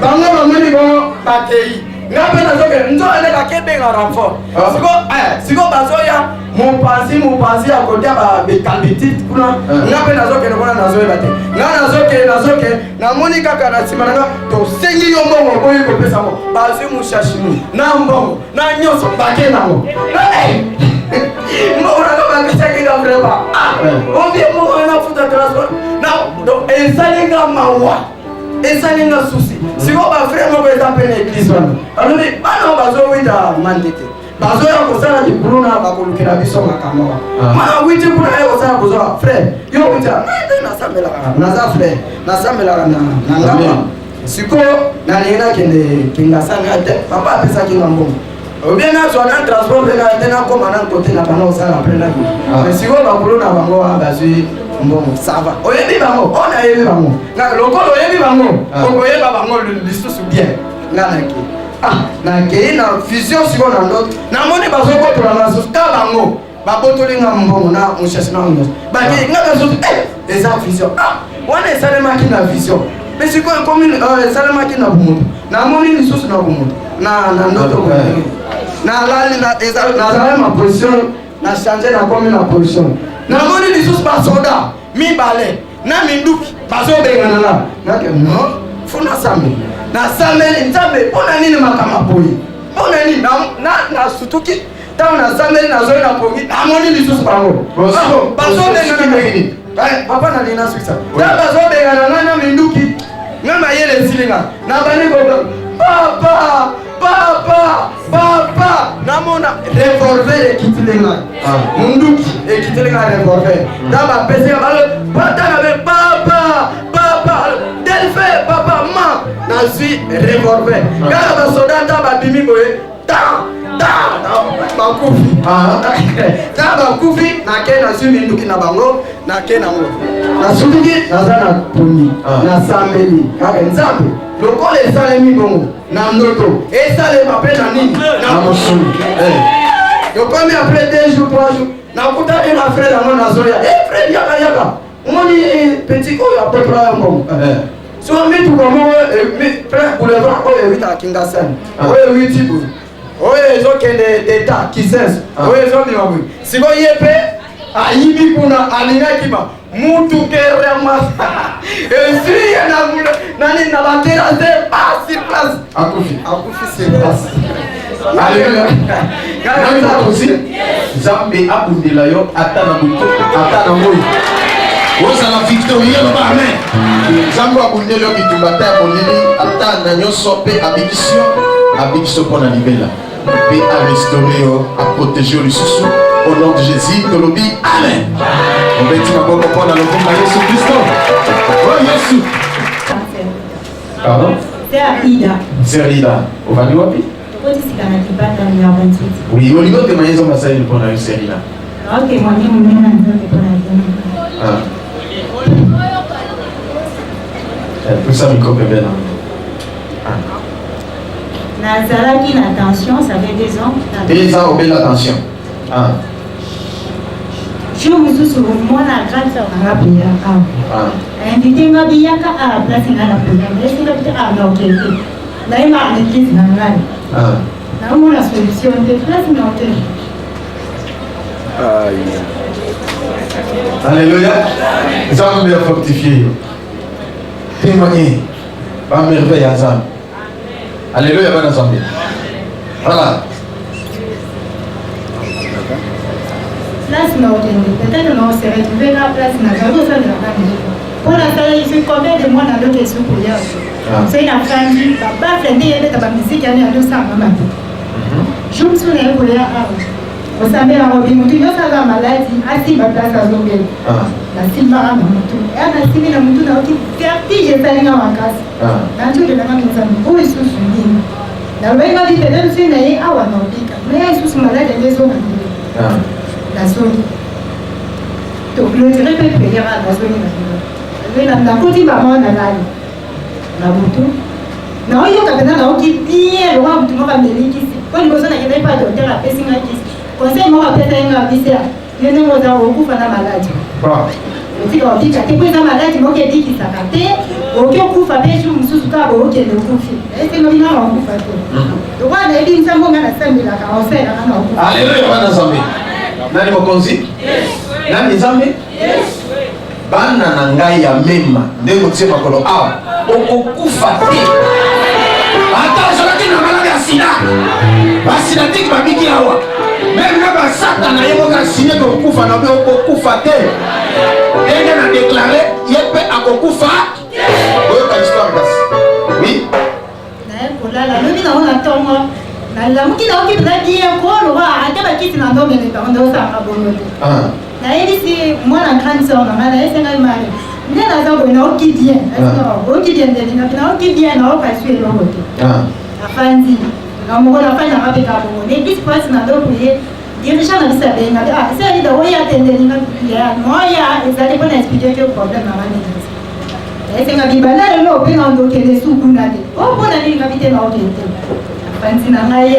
L: bango bamoni bo batei ngape na zoke nzo ele ka kebe nga renfort siko bazoya mupanzi akotia ba bekalbitit kuna ngape na zoke na na zoe bate na zoke na moni kaka na simananga to sengi yo mbongo boyi ko pesa mo bazu mushashinu na mbongo na nyoso bake na mo mbona kama kisaki nga vrema obie mo na futa transport na do esalinga mawa esalinga susi siko ba frère mo ko ezapene église wana alobi bana bazo wita mandete bazo ya kosala libruna bakolukela biso makambo mana witi kuna ye kosala kozoa frère yo wita na sambela na za frère na sambela na ngamba siko na lena kende kinga sanga te papa apesa kinga mbongo obien na so na transport na tena koma na côté na bana osala prenda ki mais siko bakulu na bango bazui mbongo sava oyebi bango ona yebi bango na lokolo oyebi bango okoyeba bango lisusu bien ngana ki na kei na vision siko na ndoto na moni bazokotola na susta bango babotolinga mbongo na mushasi na ngos baki nga bazo eza vision wana esalemaki na vision mais siko komi esalemaki na bumuntu na moni lisusu na bumuntu na ndoto na lali na ezala ma position na changer na komi na position na moni lisusu basoda mibale na minduki bazobengana la nake no funa sambe na sameli nzambe pona nini makama boyi pona nini na sutuki tamu na sameli na zoe na pongi na moni lisusu bango bazobengana nini papa na lina switsa na bazobengana na minduki ngama yele silinga na bani ko papa namona revolver ekitilenga munduki ekitilenga revolver daba pese balo patana be papa delfe papa ma na suis revolver kala ba soda ta ba bimi boye ta bakufi ta bakufi nake nazwi minduki na bango nake nango nasuki naza na poni nasambeli kaka nzambe lokola esalemi bongo na ndoto esalema mpe na nini na mosulu yokomi après 2 jours 3 jours nakutani na frère yango nazoya frère yaka omoni petit oyo apepra ya mbongo so mitukomo boulevard oyo ewitaka kingasani oyo ewiti boye oyo ezokende deta kisese oyo ezobima boye siko ye mpe ayibi kuna alingaki ba mutu kerema esuye nani na baterase sur place akufi sur place
B: Alléluia. Nani aussi Nzambe abundela yo ata na butu ata na moyi. Ozala victorie loba amen. Nzambe abundela yo bitumba ta ya molili ata na nyonso pe abikiso mpona libela. Pe a restaurer yo, a protéger lisusu au nom de Jésus tolobi amen. On va dire maboko mpona lokomba Yesu Kristo. Oh Yesu. Pardon? C'est Rida. Ovani wapi? Oui, au niveau de maison, on va saluer pour la série là.
M: Ok, moi, je vais
B: tout ça, Miko Bébé.
M: Nazaraki, l'attention, ça fait 2 ans.
B: 2 ans, on met l'attention.
M: Je me suis sur moi, la grande sœur, on va prier. Invité, ma biaka à la place, on a la première. Laissez-le peut-être à l'orgue. Là, il m'a l'église dans la là où la solution est place non.
B: Alléluia. Nous allons bien fortifier. Témoigner. Pas merveille à ça. Alléluia, bon ensemble. Voilà.
M: Place non. Peut-être qu'on s'est retrouvé la place non. Pour la salle, il fait combien de mois dans l'autre sous pour y aller. C'est une famille. Papa, il y a des musiques qui ont 200 maman. Je me souviens pour y aller. Au samedi, à Robin, tu as ça dans maladie, assis ma place à Zobel. La Silva, et à la Silva, nous avons dit vertige, c'est une casse. Dans tout le monde, nous avons beau et sous-soumis. La loi m'a dit que nous sommes allés à Wanobika, mais elle est sous malade des hommes. La zone. Donc, le direct peut payer à la zone. La petite maman, on a la moto. Non, il y a quelqu'un qui dit, le roi, tout le monde va me dire ici. Quand il n'y a pas de docteur à Pessing, conseil moi après ça un viseur je ne vois pas beaucoup de maladies je dis on dit que tu peux être malade moi qui dit qu'il s'accate aucun coup fait je me suis pas au qui le coup fait et c'est nous on coup fait donc on a dit ça moi na semble la carrosse là na coup
B: alléluia bana zambi nani mokonzi nani zambi bana na ngai ya mema ndeko tse makolo awa okokufa te ata zalaki na malade ya sida basidatique babiki awa même na basata na yebo ka signé ko kufa na be okufa te ende na déclarer yepe akokufa oyo ka histoire basi oui
M: na ko la lobi na ona tongo na la muki na oki bla die ko lo ba ata ba kiti na ndo mele ta ndo sa ka bono na yeli si mwana grande sœur na mala ese ngai mali nde na za ko na oki bien oki bien de na oki bien na o ka sué lo hote afandi na mo la fanya ka beka bo ne bis passe na do prier dirigeant na bisa benga ça il doit y attendre na ya moya ezali bona expliquer que problème na mani ese nga bibana lo pe na ndo kele suku na de o bona ni ngabite na ote afandi na ngai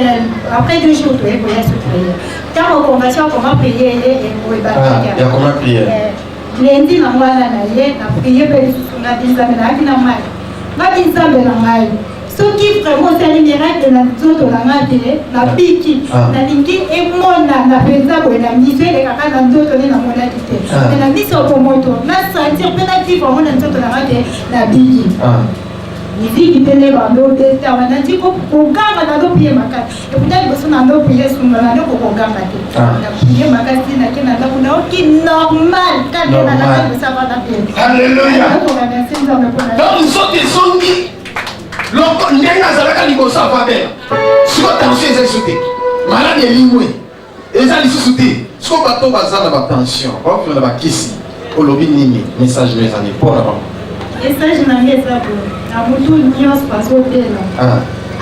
M: après 2 jours to e ko ya se prier quand on conversion comment prier et ko e ba
B: ya comment prier
M: lendi na mwana na ye na prier pe susu na bisa na kina mai ngati nzambe na ngai soki vraiment c'est un miracle na nzoto na ngate na biki na lingi emona na penza ko na miso ele kaka na nzoto ni na mona kite na miso ko moto na sentir penalty pour mona nzoto na ngate na biki niziki tele ba ndo testa wana ndiko kuganga na ndo pie makati ekuta boso na ndo pie sunga na ndo kuganga te na pie makati na kina na kuna oki normal kade na na bosa ba na pie
B: alléluia
M: donc
B: nzoto songi loko ndenge azalaka liboso ava bela siko tension eza lisusu te maladi elingwe eza lisusu te siko bato baza na batension bakokila na bakisi olobi nini message no ezali mpona bango
M: message na ngai eza bo na motu nyonso bazobela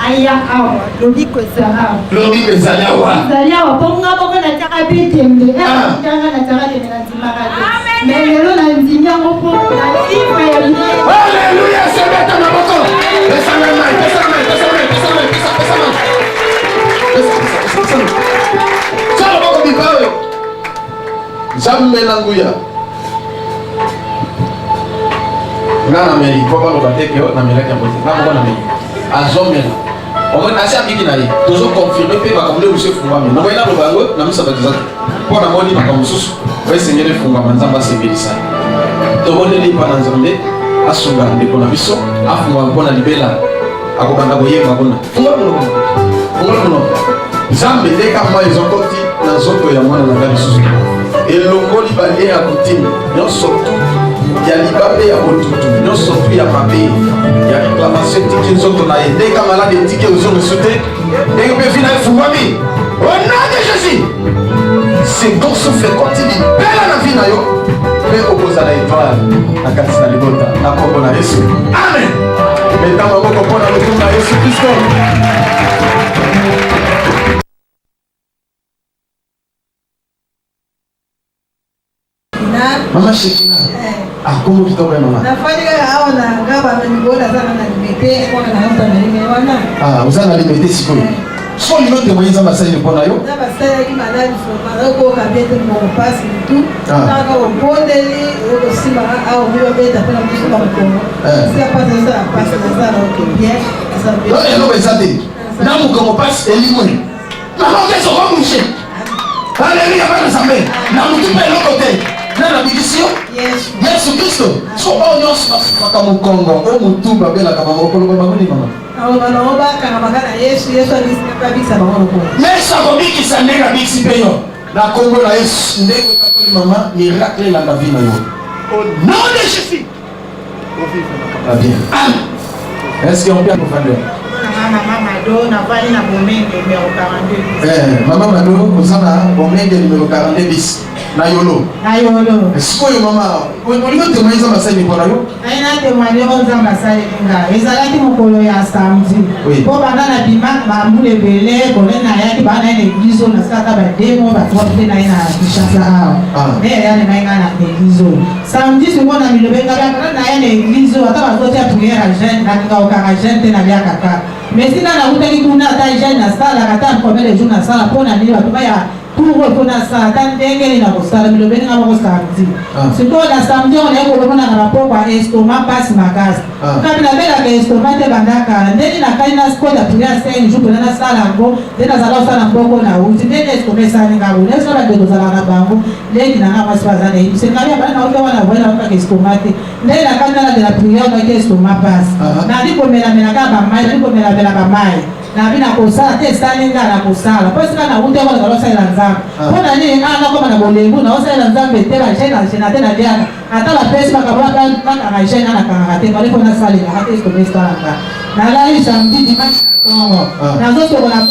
M: aya awa lobiko ezala
B: lobiko ezali awa
M: ezali awa mpo nga moko natiaka bitembe anga natiaka tembe na ndimaka te mais lelo na ndimi yango mpo na livre ya lie
B: alleluya sebeta na moko pesanga mai sala moko bipa oyo nzambe na nguya nga na meli po baloba teke na melaki ya bote nga moko na meli azomela omoni asi abiki na ye tozoconfirme mpe makambo nde mosu efungwami namoyi naloba yango na misabatiza te mpo namoni makambo mosusu oesengeli efungwama nzambe asepelisa tobondeli mpa na nzambe asunga ndeko na biso afungwama mpo na libela akobanda koyemba kuna funga muno nzambe ndeka mwa ezokoti na nzoto ya mwana na nga lisusu elongoli balie ya kutime nyonso tu ya libabe ya botutu nyonso tu ya mabe ya réclamation etiki nzoto na ye ndenge malade etiki ozongisu te ndenge mpe vina efungwami au nom de Jésus segonso fekoti libela na vi na yo mpe okozala étoile na kati na libota na kombo na Yesu amen meta maboko mpo na lokumu na Yesu Kristo. Mama Shekina. Comment tu t'appelles maman? Ah, vous avez limité si vous. Soit il autre moyen de passer le bon ayo. Nana bidisio Yesu Kristo so onyoso makambo Kongo o mutumba bela kama mokolo baba ni mama
N: Baloba kana magana Yesu abisa bango ko
B: Mesa kobiki sanega biksi peyo na Kongo na Yesu ndeko takoli mama miracle la vie na yo au nom de Jésus on vit bien est-ce qu'on peut comprendre
N: Maman Mado na vali na bomenge numéro 42
B: Maman Mado osana bomenge numéro 42 bis na yolo sikoyo mama olingo témoigner masali mpona yo
N: aina témoigner onza masali nga ezalaki mokolo ya samedi mpo banda na bima bambula ebele bole na yaki bana na église oyo nasalaka bademo batuwa mpe na ye na Kinshasa awa nde yayane na ye nga na église oyo samedi siko na milobenga bana na ye na église oyo ata bazotia priere ya jeune nalinga okaka jeune te naliaka kaka mais sina nakutaki kuna ata jeune nasalaka ata combien de jour nasala mpo na nini bato baya pour retourner ça tant d'engrais na kosala milobeni nga moko samedi sikoyo na samedi on est kolomona na rapport kwa estomac passe makasi kabi na bela ka estomac te bandaka ndeni na kali na skoda prière 5 jours pona na sala ngo ndeni nazala osala mboko na uti ndeni estomac sani nga bule so ba de kozala na bango ndeni na nga masi bazana yi se kali bana na oto wana voila ka estomac te ndeni na kali na de la prière na estomac passe na liko mela mela ka ba mai liko mela mela ba mai na bina kosala te salinga na kosala po sika na uti ko na kosala nzambe pona ni ana koma na bolembu na osala nzambe te ba jena te na diana ata ba pesi bakabaka na jena na kanga te bale pona salinga ata ko mesta na la yi samedi dimanche tongo na zoto ko na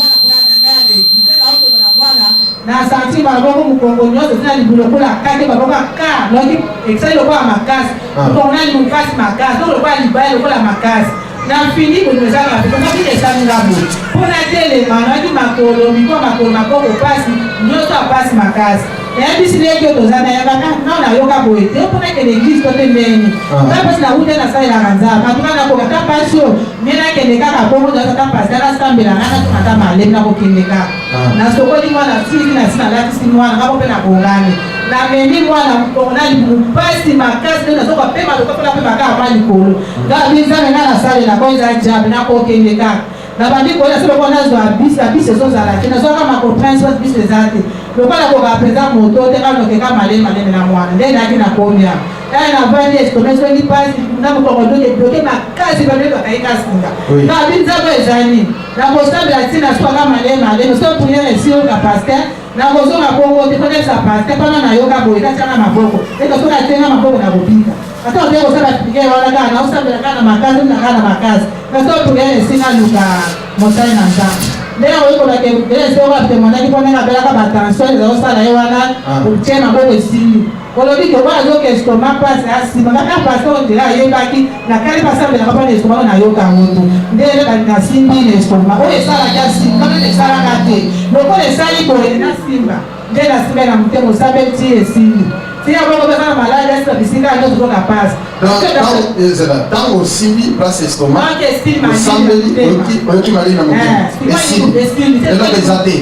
N: na santi baboko mukongo nyoso tina libulokola kake baboka ka loki exai lokola makasi ukona ni mukasi makasi lokola libaya lokola makasi na fini bonozala pe koma bile sangabu pona tele manaki makolo miko makolo pasi nyoso pasi makasi ya bisi leke tozana ya bana na yoka boye te pona ke l'église to tembeni na pasi na uta na sala kanza matuka na ko ka pasio mena ke ne kaka bongo na ka pasi na sambela na tumata male na ko kindeka na sokoli mwana sisi na sina lati sinwana ngabo pe na bongani na meni mwana mkona lipasi makasi na soka pema lokola pe makaka mali kolo ngabiza na sala na koza jabu na ko kindeka na bandi ko ya selo kona zo abisi zo zala kina zo kama ko prince was bisi zate lokola ko ka present moto te ka no ke ka male na mwana nde na kina konya na vandi escomeso ni pasi na ko ko doke makasi ba ndio kaika singa na binza ba ezani na ko sabela tina so ka male so priere si o ka pasteur na ko zo na bongo te ko sa pasteur pana na yoka boye ta chana maboko e ko na tenga maboko na kupika ata ndio ko sala pike wala kana na usabela kana makasi na kana makasi na so priere singa luka mosai na nzambe leo iko na kile sio kwa temona ni pona na bela ka batanso za osala yewana uchema bobo sini olobi ke wana azoka estomac mpasi asima kaka pasteur ndela ayebaki nakali basambelaka mpona estomac nayoka moto nde nasimbi na estomac oyo esalaki asimba kaka esalaka te lokola esali boye nasimba nde nasimba na motema osabe ti esimbi tia bongo bezala maladi asila bisika nyonso toka pasi
B: ntango osimbi place estomac osambeli oyoki malili na motema esimbi eloko eza te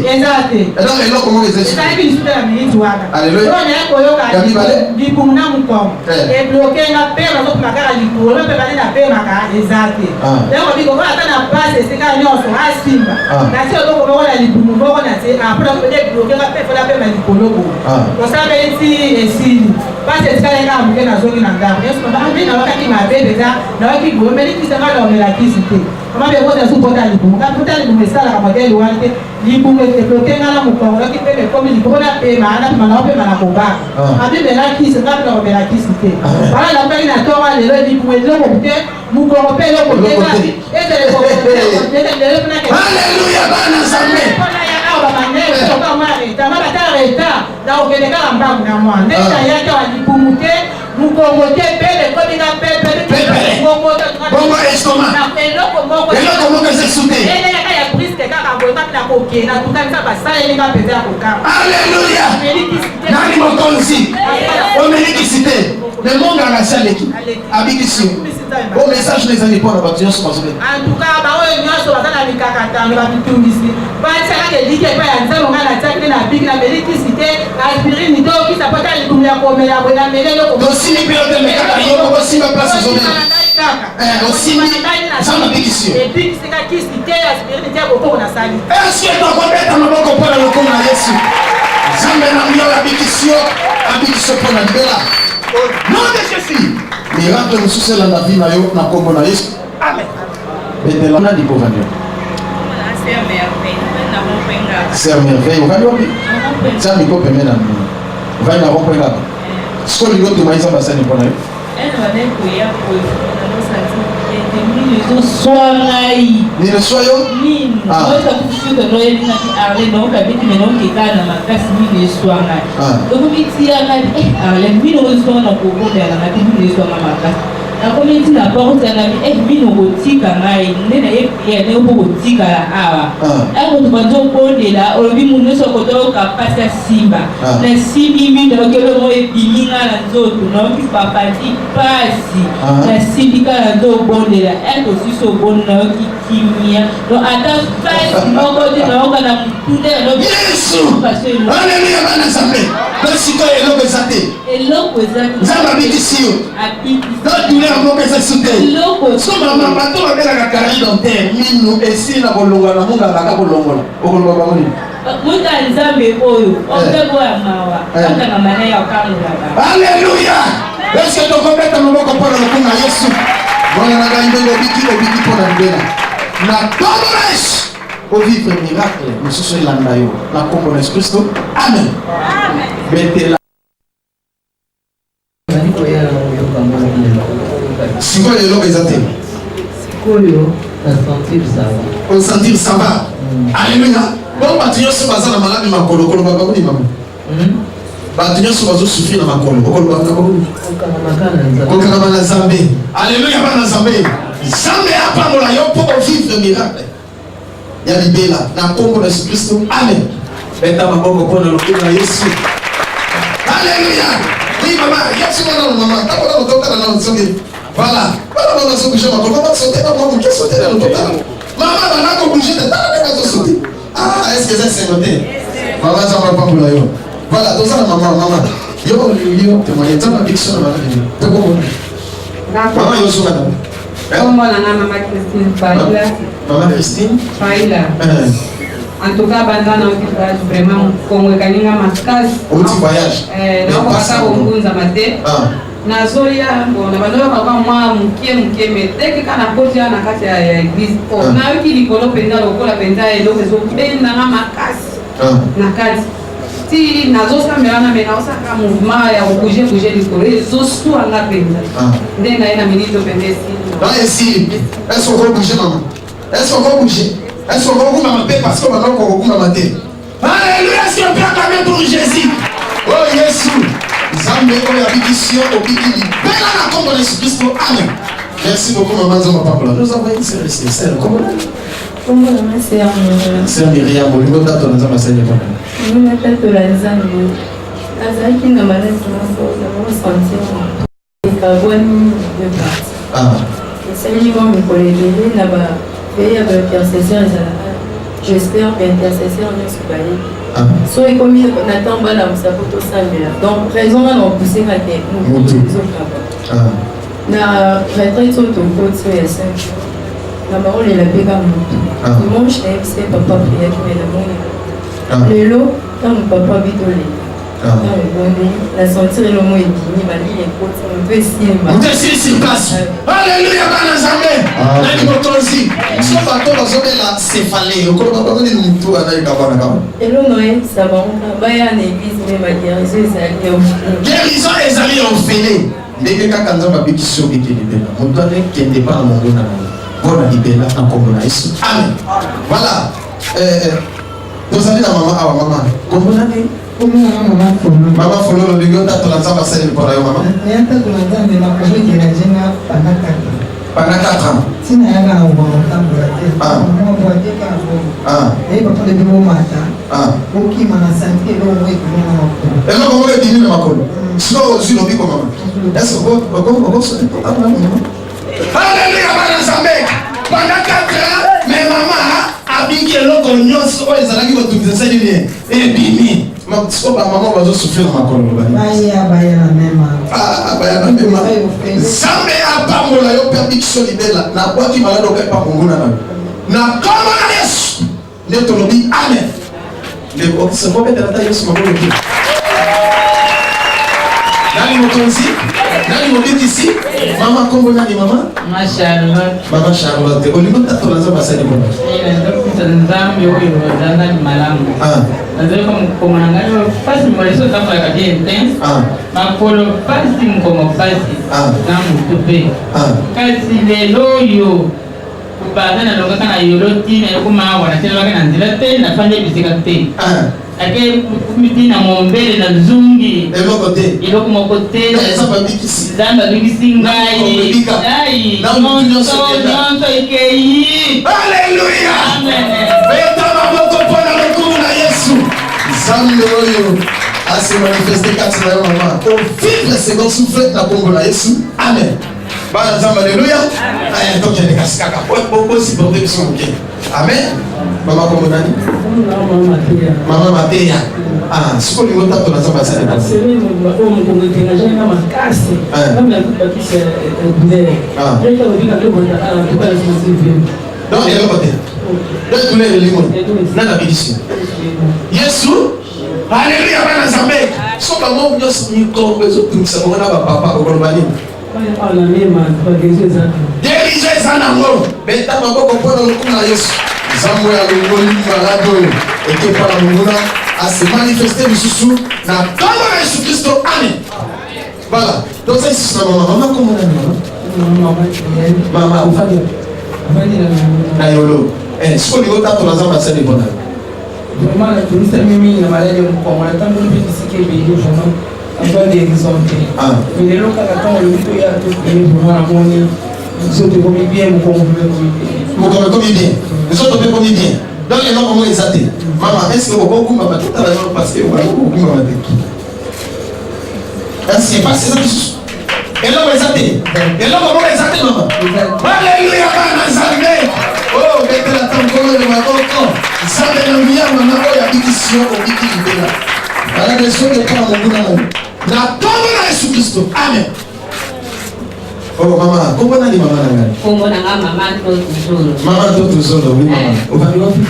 B: eloko moko
N: ezalaki lisusu te na miniti wana oyo naye koyoka libumu na mokongo eblokenga mpe bazokoma kaka likolo mpe bali napemaka eza te yango bikokola ata na pasi esika nyonso asimba nati oloko moko na libumu moko na te apona kopede eblokenga mpe fola pema likolo boye osambeli ti esili pasi esikalenga moke nazongi na ndako nde nawakaki mabe peza nawaki boye melikisanga naomelakisi te mama bekoza supota libumu kaputa libumu esalaka modele wana te libumu eblokenga na mokongo noki mpe mekomi likolo napema anapema naopema na kobaka abibelakisi ngapi naomelakisi te wana nampaki na tonga lelo libumu eloko te mokongo mpe eloko
B: Alléluia, bana Nzambe.
N: naokende kaka mbangu na mwana nde nayaki wa libumu te mokongo te pele kominga
B: bongo estomac eloko moko ezesute
N: eleyaka ya briske kaka boye kaka na kokenda tukanisa basalelinga mpenza ya kokama
B: alleluya nani mokonzi omelikisi te me monde angasi aleki abikisi o message na ezali mpona bato nyonso bazobela
N: antuka baoyo nyonso baza na mikakatano bamitungisi batiakaka eliki epai ya nzambe ngai natiaki te na biki na melikisi te aspirine te okisa po ta libumu ya komela boye na mele eloko
B: tosimi mpe otemekaka yoko kosimba place ozobela osimi nzambe abikisi yo
N: ebikisika kisi te aspirine te akokoko na sali
B: eske tokobeta maboko mpona lokomo na yesu nzambe na yo abikisi yo mpona libela nom de jésus miracle mosusu elanda vi na yo na nkombo na yesu betela na likovania ser merveille ovandi wapi tia miko pembe na mino ovandi na rompo engaka siko lilo toma nzambe asani mpona yo nini swa yo
C: nakomi ntina porte yangabi bino kotika ngai nde nayepriere nde mpo kotikala awa eko tobandi okondela olobi mundu nyonso kotoyoka mpasi ya simba nasimbi mino naokebemo ebimi nga na nzoto naoki papati mpasi nasimbi kala nde obondela eko siso obondo nayoki kimia no ata mpasi moko te nayoka na mutu nde
B: aleluya bana nzambe nasika eloko eza te
C: eloko eza
B: nzambe abikisi yo nodule moko ezasi te so mama bato babelaka carré dentaire minu esili na kolongola na mungangaka kolongola okoloba bango nini
C: muta nzambe oyo otekoya mawa akanga mana ya okangolaka
B: alleluya eske tokobeta maboko mpona lokunga yesu mwana na ngai ndenge obiki mpona libela na todoles ovivre miracle mosusu elanda yo na nkombo na yesu kristo amen betela sikoyo eloko eza te
O: sikoyo nasentir sava
B: osentir sava alleluya bon bato nyonso baza na maladi makolo okoloba bango ni mamo bato nyonso bazosufrir na makolo okoloba bango kokangama na nzambe alleluya bana nzambe nzambe apangola yo mpo ovivre miracle ya libela na nkombo na yesu kristo amen beta maboko mpona lokumu na yesu alleluya oui mama yesu wana na mama takola lotokala na nzonge voilà bana bana sokuje makolo bana sauter na mama ke sauter na lotokala mama bana ko bouger de tala ka to sauter ah est-ce que c'est sénoté mama ça va pas pour yo voilà to ça mama yo te moyen ça ma fiction na mama te ko mama yo so madame
P: Comment la maman Christine Faila?
B: Maman Christine
P: Faila. En tout cas, bandana okipage vraiment Kongo kaninga makasi.
B: Petit voyage.
P: Na kwa kunza mate. Nazoya bona banoyo kwa mwa mkie meteke kana koja na kati ya église. Na wiki likolo penda lokola penda eloko zo benda na makasi. Na kati. Ti nazosa melana mena osaka mouvement ya bouger likolo zo swa na penda. Ndenga ina minito pendesi.
B: Est-ce qu'on va bouger maman? Est-ce qu'on va bouger? Est-ce qu'on va bouger maman? Parce qu'on va bouger maman. Alléluia, est-ce qu'on peut acclamer pour Jésus? Oh Jésus! Nzambe oyo abikisi yo obiki libela na kombo na Yesu Kristo. Amen. Merci beaucoup maman Nzamba Papa. Nous avons une sœur ici. Comment Sœur Myriam, au niveau de ton Nzamba Seigneur.
Q: Je m'appelle Nzambe. Azaki na malezi moko na sentir carbone de partie. C'est lui qui me collègue na ba veille avec intercesseur j'espère que intercesseur ne se pas. So et comme Nathan bala musapoto sambela. Donc raison na pousser ka ke nous na retraite to côté ya 5 na parole la pega mutu. Dimanche na c'est papa prière qui me la monnaie. Le lot quand papa bitolé. La sentir le mot est fini, ma ligne est courte, on peut essayer.
B: On peut essayer sur place. Alléluia, Banazamé. Nani motozi. So bato bazome la céphalée. Okolo bato ni mutu anayi kabana kama.
Q: Elo noé, ça va on va ya na église mais ma guérison ezali au. Guérison
B: ezali au félé. Ndenge kaka nzamba bikiso biki libela. Mutu ane kende pa mongona na. Bona libela na kombo na Yesu. Amen. Voilà. Vous allez la maman awa maman. Kombo na ni Mama Folo, le gars de la Zamba Seigneur pour la maman. Pendant 4 ans. Mais maman a dit que l'on nyonso ezalaki kotumisa nini ebimi soba maman bazo souffrir na makolo baya na mema Nzambe apambola yo pe bikiso libela na kwaki malado pe pa kongona na koma na Yesu ne tolobi amen le se ko betela ta Yesu makolo ki nani motonzi nani mobiki ici mama kombo nani mama Mama Charlotte olingo tatola Nzamba Seigneur bona
R: Nzambe oyo zana malamu nazali komona ngai pasi moleso tambolaka bien intense makolo pasi mokongo pasi na motu mpe kasi lelo oyo baza nalongaka na yolo ntina yokomawa natelemaka na nzela te nafandi ebisika te ake mitina mombele na zungi eloko moko te Nzambe abikisi ngai nyonso ekei.
B: Alléluia. Beta maboko mpona lokumu na Yesu. Nzambe oyo ase manifeste kati na yo mama ovivre second souffle na kombo na Yesu. Amen. Bana Nzambe alléluia. Tokende kasi kaka bosupporte biso moke. Amen. Mama kombo nani? Mama Mateya. Siko lingo tato na Nzambe asala. Donc, il y a le côté. Donc, tous les limons. Nana Bidissi. Yesu. Alléluia, Bana Nzambe. So, maman, nous sommes comme les autres. Nous sommes papa au Golbani. Guérison Zanango. Mais t'as pas compris le coup na Yesu. Nzambe ya longoli malado. Et que par la munguna à se manifester le sous na kama na Yesu Kristo. Amen. Voilà. Donc, c'est ça, maman. Maman, comment on a maman, ou famille. Na yolo siko ni ota to Nzambe asali bona
R: vraiment la touriste mimi na malade mkongo na tango bi disike bi yo vraiment amba de exemple mais le loka ka tango le to ya to ni bona moni so te komi bien mkongo
B: komi bien so to komi bien donc les gens comment ils attaquent maman est-ce que beaucoup mama tout à l'heure parce que beaucoup mama te est-ce que pas ça et là vous êtes et là comment vous êtes maman alléluia Bana Nzambe oh betela tankolo de maboko Nzambe na mia mama oyo abikisi yo obiki libela ala de so de kama monguna na kombo na Yesu Kristo amen. Oh mama kombo nani mama nanga
Q: kombo nanga mama
B: to tuzolo oui mama obaki wapi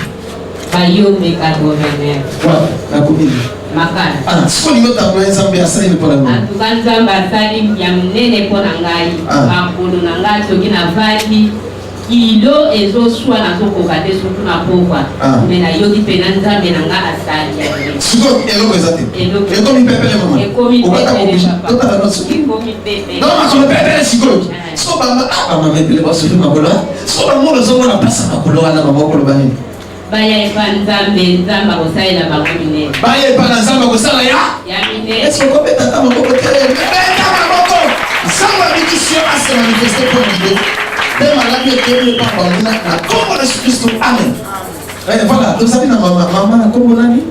Q: Bayombe ka gouverneur
B: wa na kubili
Q: makala
B: siko lingota kwa Nzambe asali mpona mama
Q: atuka Nzambe asali ya munene mpona ngai makolo na ngai soki na vali kilo ezoswa nazokoka te surtout na pokwa me nayoki mpe na Nzambe na ngai asali
B: siko eloko eza te ekomi pepele mama
Q: ekomi pepele papa ekomi pepele
B: non makolo pepele sikoyo so bama mama pepele basofi makolo so bama ozomona pasa makolo wana mama okolo bani
P: baya epa nzambe nzambe akosalela bango minene
B: baya epa na nzambe akosala ya
P: minene
B: est-ce que okobeta ta maboko telele beta maboko nzambe abikisi yo ase manifeste mpo na yo nde malamu ekeli epa banguna na kombo na yesu kristo amen. Voilà, tozali na mama na kombo nani?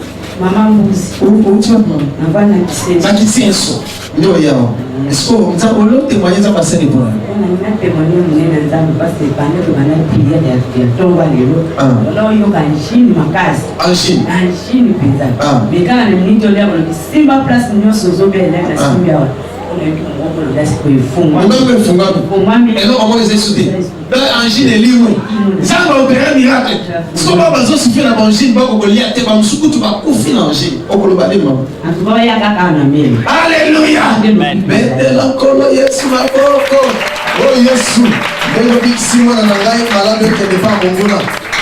P: Mama Mbuzi.
B: Outi wapi mama?
P: Navana Kisenso.
B: Na Kisenso. Ndio yao. Est-ce que nzambe lo témoigner nzambe asali pour nous?
P: Na témoigner munene nzambe parce que pendant que bana prière ya tonga lelo. Lo yo kanjini makazi.
B: Anjini.
P: Anjini peza. Mais quand on est donné on simba place nyonso zobela na simba wa. On est ko lo dasi ko ifunga.
B: Ngombe ifunga. Elo omo ezesudi. Angine liwe nzambe opérer miracle soba bazosifia na bangine bakokolia te bamusukutu bakufi na angine okoloba nini mama
P: atuboya kaka na mimi
B: alleluya betela nkolo yesu maboko o yesu ndenge obikisi mwana na ngai malamu ekende pa monguna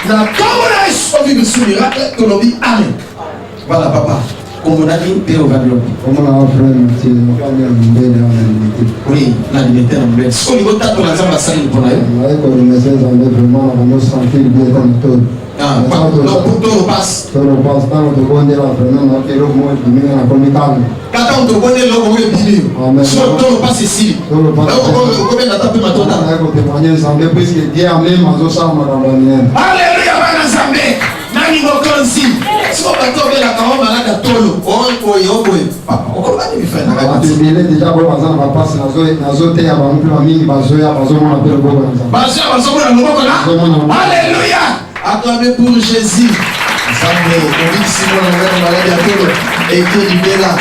B: na kombo na yesu ovi bisu miracle tolobi amen. Voilà papa kombo nani mpe ovadilobi
J: kombo na frère Mathieu mokali ya mbele na limité
B: oui na limité na mbele so libo tato na nzambe asali mpona yo
J: ko remercier nzambe vraiment na bonne santé bien dans tout
B: toro passe
J: ntango tokondela vraiment nayoka eloko moko ebimi na komi calme
B: kata tokondela eloko moko ebimi so toro passe esili okobenda ata mpe matota
J: kotémoigne nzambe puiske die ameme azosala makambo ya minene
B: alleluya bana nzambe nani mokonzi siko bato obelaka o malaka tolo oyoboye okolobani
J: bifebele deja boyo baza na bapasi nazoteya bango mpe bamingi bazoya bazomona mpe loboko na nzambe
B: bazomona loboko na alleluya acclamez pour Jésus. Nzambe obikisi mwana ngana maladi ya tolo eke libela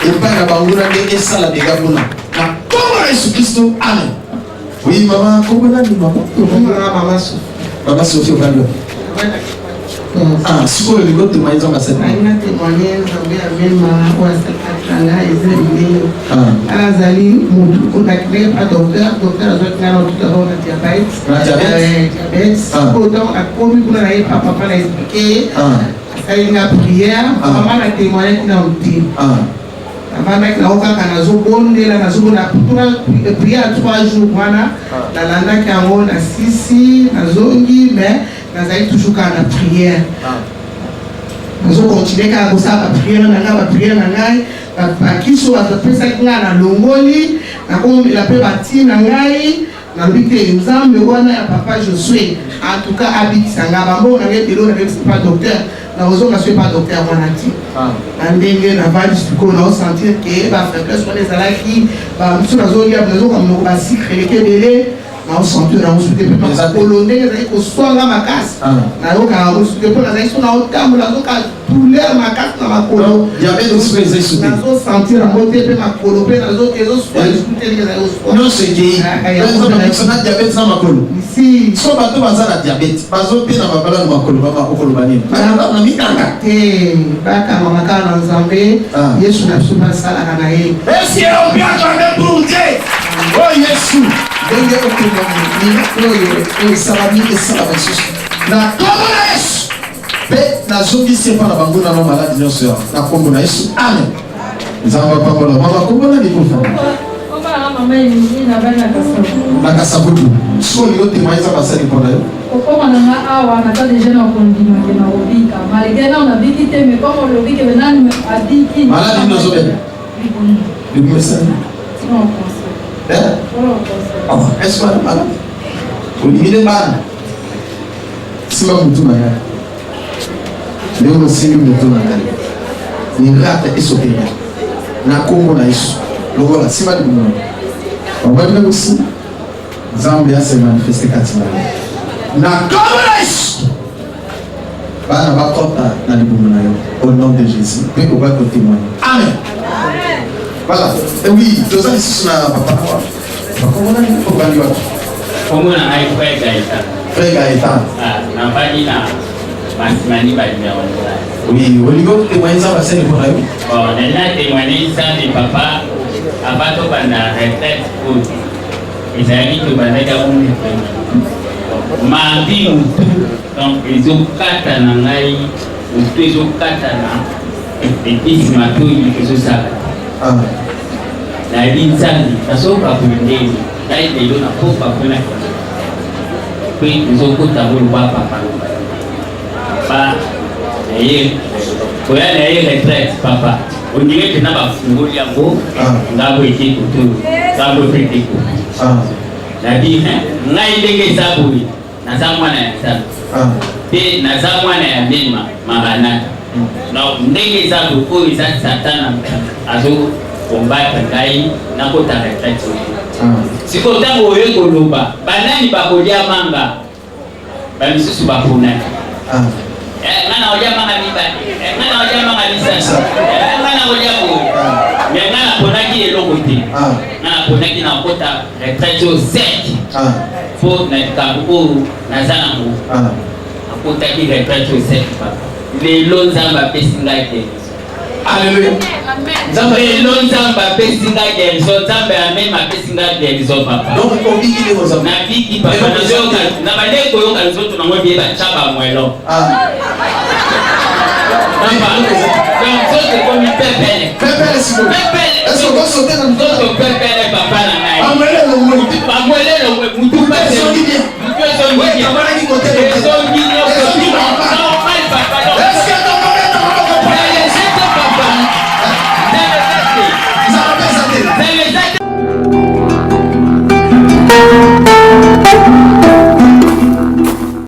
B: epai na banguna ndenge esala dega kuna na kombo na yesu kristo amen. Oui mama kombo nani mama mama Sophie okando sikoyo lingo témoigner nzambe asali
S: aina témoigner nzambe amema wasakalanga eza lingo azali mutu ondakile pa docteur azotingana tout abord na diabète autant akomi kuna na ye papa na expliqué asalinga prière mama na témoigner tina motema avandaki nango kaka nazobondela nazobona prière 3 jours wana nalandaki yango na sisi nazongi mais nazali toujours kaka na prière nazokontinue kaka kosala baprière na ngai baprière na ngai bakiso bapesaki ngai na longoli nakomela mpe bati na ngai nalobi te nzambe wana ya papa Josue en tout cas abikisa ngai bambo na ngai telo nayebisi pa docteur nakozonga soki pa docteur wana ti na ndenge navandi sikoyo naosentir ke bafréquence wana ezalaki biso nazolia nazoka monoko basikre eleki ebele naosentir nango soki te mpe makolo ndenge ezali koswanga makasi nayoka yango soki mpo nazali so naotambola nazoka douleur makasi na makolo nazosentir yango te mpe makolo mpe nazoka ezoswa lisuku te ndenge ezali
B: koswa diabete na makolo so bato baza na diabete bazopena babala na makolo okoloba nini na mikanga
S: te bakamamaka na nzambe yesu na biso basalaka na ye
B: esi obiakame pour dieu o yesu ndenge okoma oyo esalami esalama lisusu na kombo na yesu mpe nazongisi epa na bango nano maladi nyonso na kombo na yesu amen. Nzambe apambola mama kombo na likufa na kasabutu siko lelo témoigner nzambe asali mpona yo
T: okoma nanga awa naza deja na kondima ke na kobika malgré na nabiki te mais comme olobi ke nani abiki
B: maladi nini ozobela libumu esali est-ce que bana olimile bana simba mutu na ngai ndenge osimbi mutu na ngai nirata esokenya na kombo na yesu lokola simba libumu bababile kosi nzambe ase manifeste kati na kombo na yesu bana bakota na libumu na yo au nom de jésus mpe obaki kotémoigne amen. Voilà. Et oui, deux ans ici, papa. Comment on a dit
U: Comment on a dit Frère Gaëtan.
B: Frère Gaëtan.
U: Na bani na masimani bali ya wala.
B: Oui, Oligo témoigner ça va ser pour nous.
U: Oh, nena témoigner ça de papa abato bana retraite pour ezali to bana ya umri. Mambi mutu donc ezokata na ngai mutu ezokata na episi matoi ezosala. Na linzani nasoka kuendeni dai lelo na popa kuna kwa nzoko tabulu papa papa koya na ye retraite papa ondire pena bafungoli yango ngambo ete kutu ngambo pete ko nabi ngai ndenge eza boye naza mwana ya nzambe mpe naza mwana ya mema maranata donc ndenge eza boye oyo eza satana azokombata ngai nakota retraite sikoyo ntango oye koloba banani bakolia manga bamisusu baponani ngana olia manga mibale ngana olia manga misasa ngana olia boye mais ngana ponaki eloko te ngana ponaki na kota retraite o 7 po na likambo oyo naza nango akotaki retraite o 7 lelo nzambe apesi ngai te Alléluia. Lelo nzambe apesi ngai guérison nzambe amema apesi ngai guérison papa
B: donc obiki le kozama
U: na biki papa na bandeko yoka nzoto nango biye bachaba mwelo donc nzoto ekomi pepele nzoto pepele papa na ngai bamwelelo mutu pese ezongi